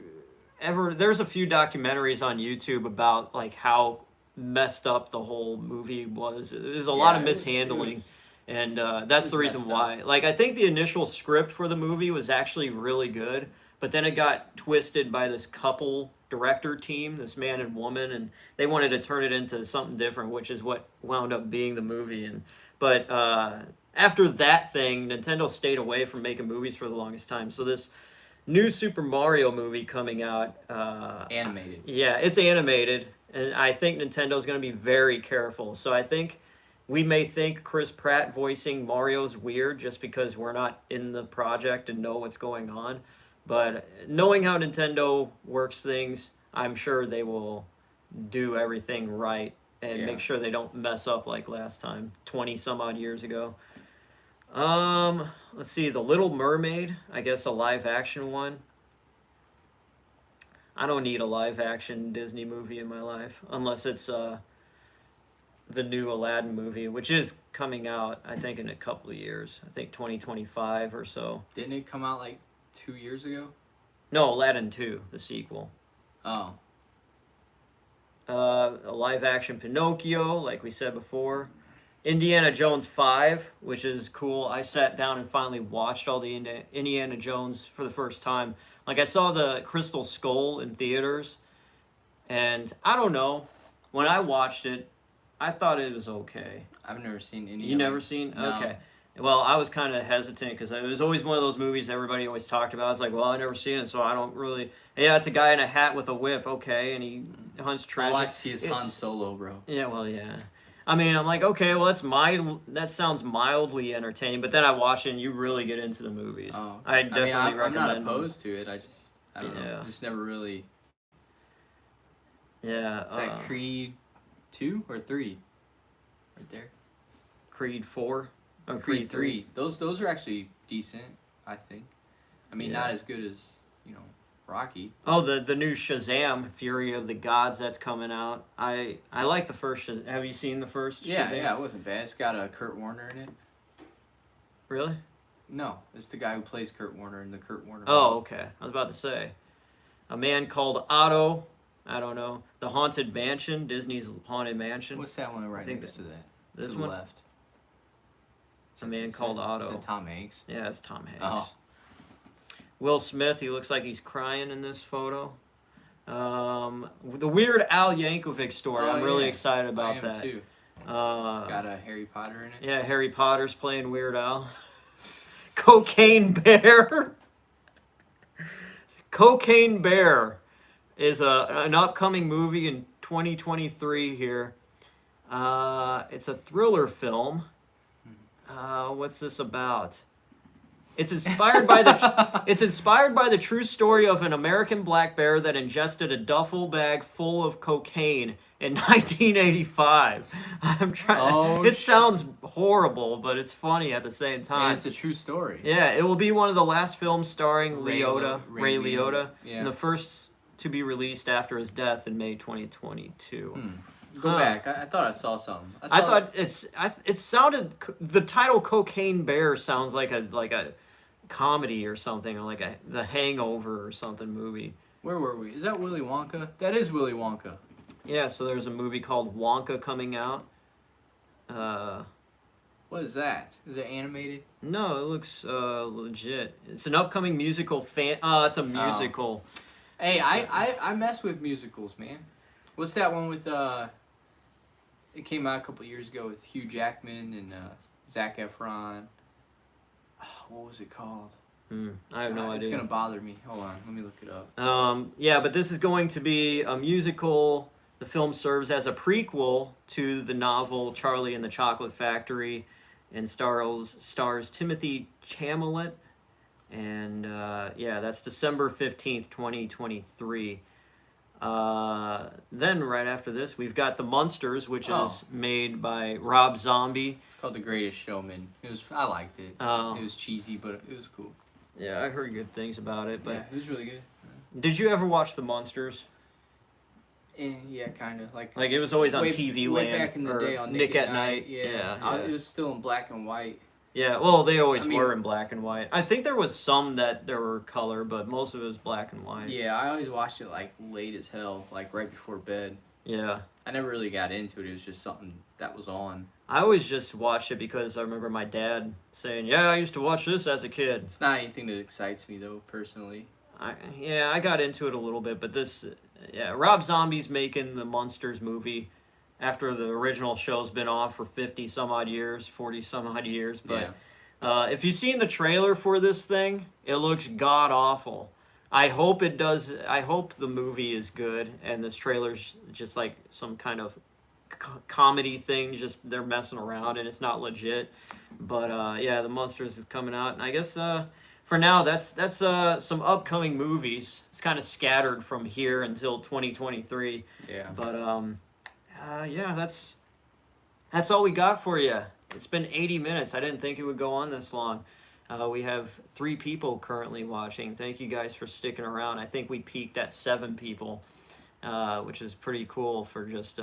ever, there's a few documentaries on YouTube about like how messed up the whole movie was. There's a lot of mishandling. And that's the reason why. Like, I think the initial script for the movie was actually really good, but then it got twisted by this couple director team, this man and woman, and they wanted to turn it into something different, which is what wound up being the movie. But after that thing, Nintendo stayed away from making movies for the longest time. So this new Super Mario movie coming out, Animated. yeah, it's animated, and I think Nintendo's going to be very careful. So I think we may think Chris Pratt voicing Mario's weird just because we're not in the project and know what's going on. But knowing how Nintendo works things, I'm sure they will do everything right and make sure they don't mess up like last time, 20 some odd years ago. Let's see, The Little Mermaid, I guess a live action one. I don't need a live action Disney movie in my life unless it's the new Aladdin movie, which is coming out, I think, in a couple of years. I think 2025 or so. Didn't it come out like 2 years ago? No, Aladdin 2, the sequel. Oh. A live action Pinocchio, like we said before. Indiana Jones 5, which is cool. I sat down and finally watched all the Indiana Jones for the first time. Like, I saw the Crystal Skull in theaters, and I don't know. When I watched it, I thought it was okay. I've never seen any. You never seen? No. Okay. Well, I was kind of hesitant because it was always one of those movies everybody always talked about. I was like, well, I've never seen it, so I don't really... Yeah, it's a guy in a hat with a whip, okay, and he hunts treasure. All I see is Han Solo, bro. Yeah, well, yeah. I mean, I'm like, okay, well, that sounds mildly entertaining, but then I watch it and you really get into the movies. Oh. I definitely recommend I'm not them. opposed to it. I don't know. I just never really... Yeah. Is that Creed 2 or 3? Right there. Creed 4? Oh, Creed 3. Those are actually decent, I think. I mean, not as good as, Rocky. Oh, the new Shazam, Fury of the Gods, that's coming out. I like the first Shazam. Have you seen the first Shazam? Yeah, it wasn't bad. It's got Kurt Warner in it. Really? No, it's the guy who plays Kurt Warner in the Kurt Warner movie. Oh, okay. I was about to say. A Man Called Otto. I don't know. The Haunted Mansion, Disney's Haunted Mansion. What's that one right next to that? This to one? the left. A Man Called Otto. Is it Tom Hanks? Yeah, it's Tom Hanks. Oh. Will Smith, he looks like he's crying in this photo. The Weird Al Yankovic story, I'm really excited about I am that. Too. It's got Harry Potter in it. Yeah, Harry Potter's playing Weird Al. Cocaine Bear. Cocaine Bear is an upcoming movie in 2023 here. It's a thriller film. What's this about? It's inspired by the true story of an American black bear that ingested a duffel bag full of cocaine in 1985. I'm trying. It sounds horrible, but it's funny at the same time. And it's a true story. Yeah, it will be one of the last films starring Ray Liotta, yeah. and the first to be released after his death in May 2022. Go back. I thought I saw something. It sounded, the title Cocaine Bear sounds like a comedy or something, or like The Hangover or something movie. Where were we? Is that Willy Wonka? That is Willy Wonka. Yeah, so there's a movie called Wonka coming out. What is that? Is it animated? No, it looks legit. It's an upcoming musical it's a musical. Hey, I mess with musicals, man. What's that one with it came out a couple years ago with Hugh Jackman and Zac Efron. What was it called? I have no idea. It's gonna bother me. Hold on, let me look it up. Yeah, but this is going to be a musical. The film serves as a prequel to the novel Charlie and the Chocolate Factory, and stars Timothy Chalamet. And that's December 15th, 2023. Then right after this, we've got The Munsters, which is made by Rob Zombie. Called The Greatest Showman. I liked it. It was cheesy, but it was cool. Yeah, I heard good things about it. But yeah, it was really good. Did you ever watch The Munsters? Yeah, kind of. Like it was always on TV way Land. Back in the day on Nick at Night. Yeah. It was still in black and white. Yeah, well, they always were in black and white. I think there was some that there were color, but most of it was black and white. Yeah, I always watched it like late as hell, like right before bed. Yeah. I never really got into it. It was just something that was on. I always just watched it because I remember my dad saying, "Yeah, I used to watch this as a kid." It's not anything that excites me though, personally. I got into it a little bit, but this, yeah, Rob Zombie's making the Munsters movie after the original show's been off for 50 some odd years, 40 some odd years. But if you've seen the trailer for this thing, it looks god awful. I hope it does. I hope the movie is good, and this trailer's just like some kind of comedy thing. Just they're messing around, and it's not legit. But yeah, the Munsters is coming out, and I guess for now that's some upcoming movies. It's kind of scattered from here until 2023. Yeah. But yeah, that's all we got for you. It's been 80 minutes. I didn't think it would go on this long. We have 3 people currently watching. Thank you guys for sticking around. I think we peaked at 7 people, which is pretty cool for just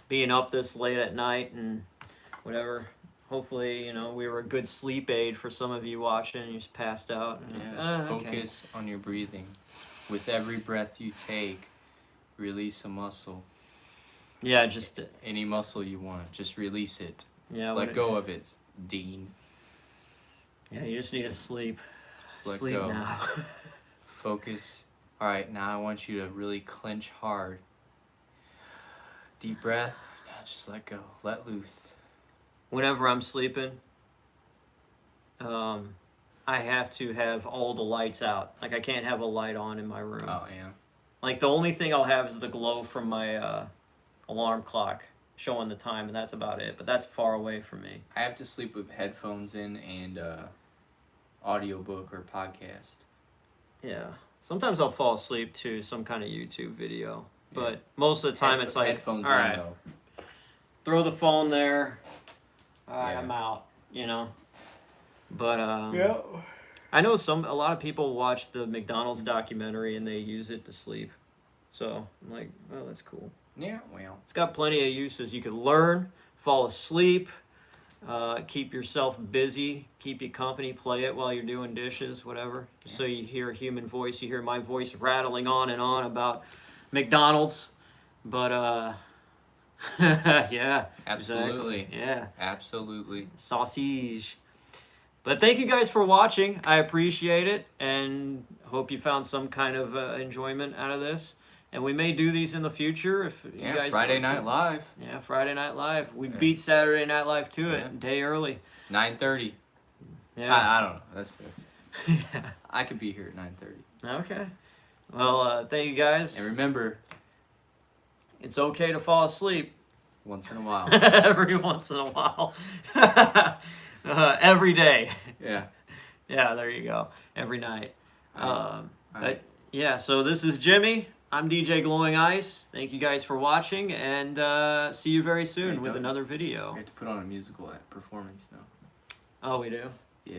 being up this late at night and whatever. Hopefully, you know, we were a good sleep aid for some of you watching and you just passed out. Yeah, focus on your breathing. With every breath you take, release a muscle. Yeah, just any muscle you want, just release it. Yeah, let go of it, Dean. Yeah, you just need to sleep. Just let sleep go. now. Focus. All right, now I want you to really clench hard. Deep breath. Now just let go. Let loose. Whenever I'm sleeping, I have to have all the lights out. Like, I can't have a light on in my room. Oh, yeah. Like, the only thing I'll have is the glow from my alarm clock showing the time, and that's about it. But that's far away from me. I have to sleep with headphones in and audiobook or podcast. Yeah. Sometimes I'll fall asleep to some kind of YouTube video. But most of the time it's like, headphones all right, throw the phone there. All right, Yeah. I'm out, you know. But Yeah. I know a lot of people watch the McDonald's documentary and they use it to sleep. So I'm like, oh, that's cool. Yeah, well. It's got plenty of uses. You can learn, fall asleep, keep yourself busy, keep you company, play it while you're doing dishes, whatever. Yeah. So you hear a human voice, you hear my voice rattling on and on about McDonald's. But yeah. Absolutely. Exactly. Yeah. Absolutely. Sausage. But thank you guys for watching. I appreciate it and hope you found some kind of enjoyment out of this. And we may do these in the future if you guys Friday like Night to. Live. Yeah, Friday Night Live. We beat Saturday Night Live to it, Yeah. day early. 9:30. Yeah. I don't know. That's Yeah. I could be here at 9:30. Okay. Well, thank you guys. And remember, It's okay to fall asleep. once in a while. Every once in a while. Every day. Yeah. Yeah, there you go. Every night. Alright. But yeah, so this is Jimmy. I'm DJ Glowing Ice. Thank you guys for watching, and see you very soon Hey, with don't- another video. We have to put on a musical performance now. Oh, we do? Yeah.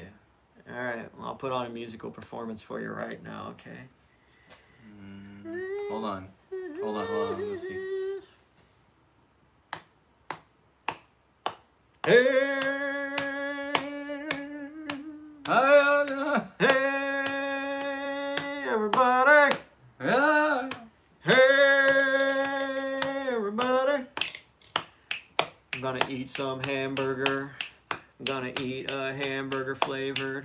All right. Well, I'll put on a musical performance for you right now, okay? Hold on. Let's see. Hey, hey, everybody. Hey, everybody. I'm gonna eat some hamburger. I'm gonna eat a hamburger flavor,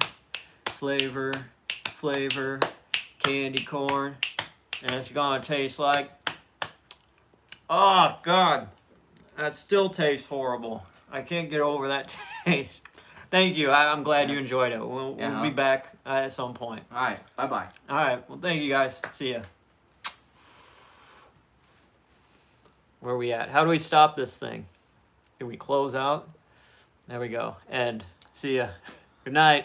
candy corn. And it's gonna taste like, oh God, that still tastes horrible. I can't get over that taste. Thank you. I'm glad you enjoyed it. We'll be back at some point. All right. Bye-bye. All right. Well, thank you guys. See ya. Where are we at? How do we stop this thing? Do we close out? There we go. End. See ya. Good night.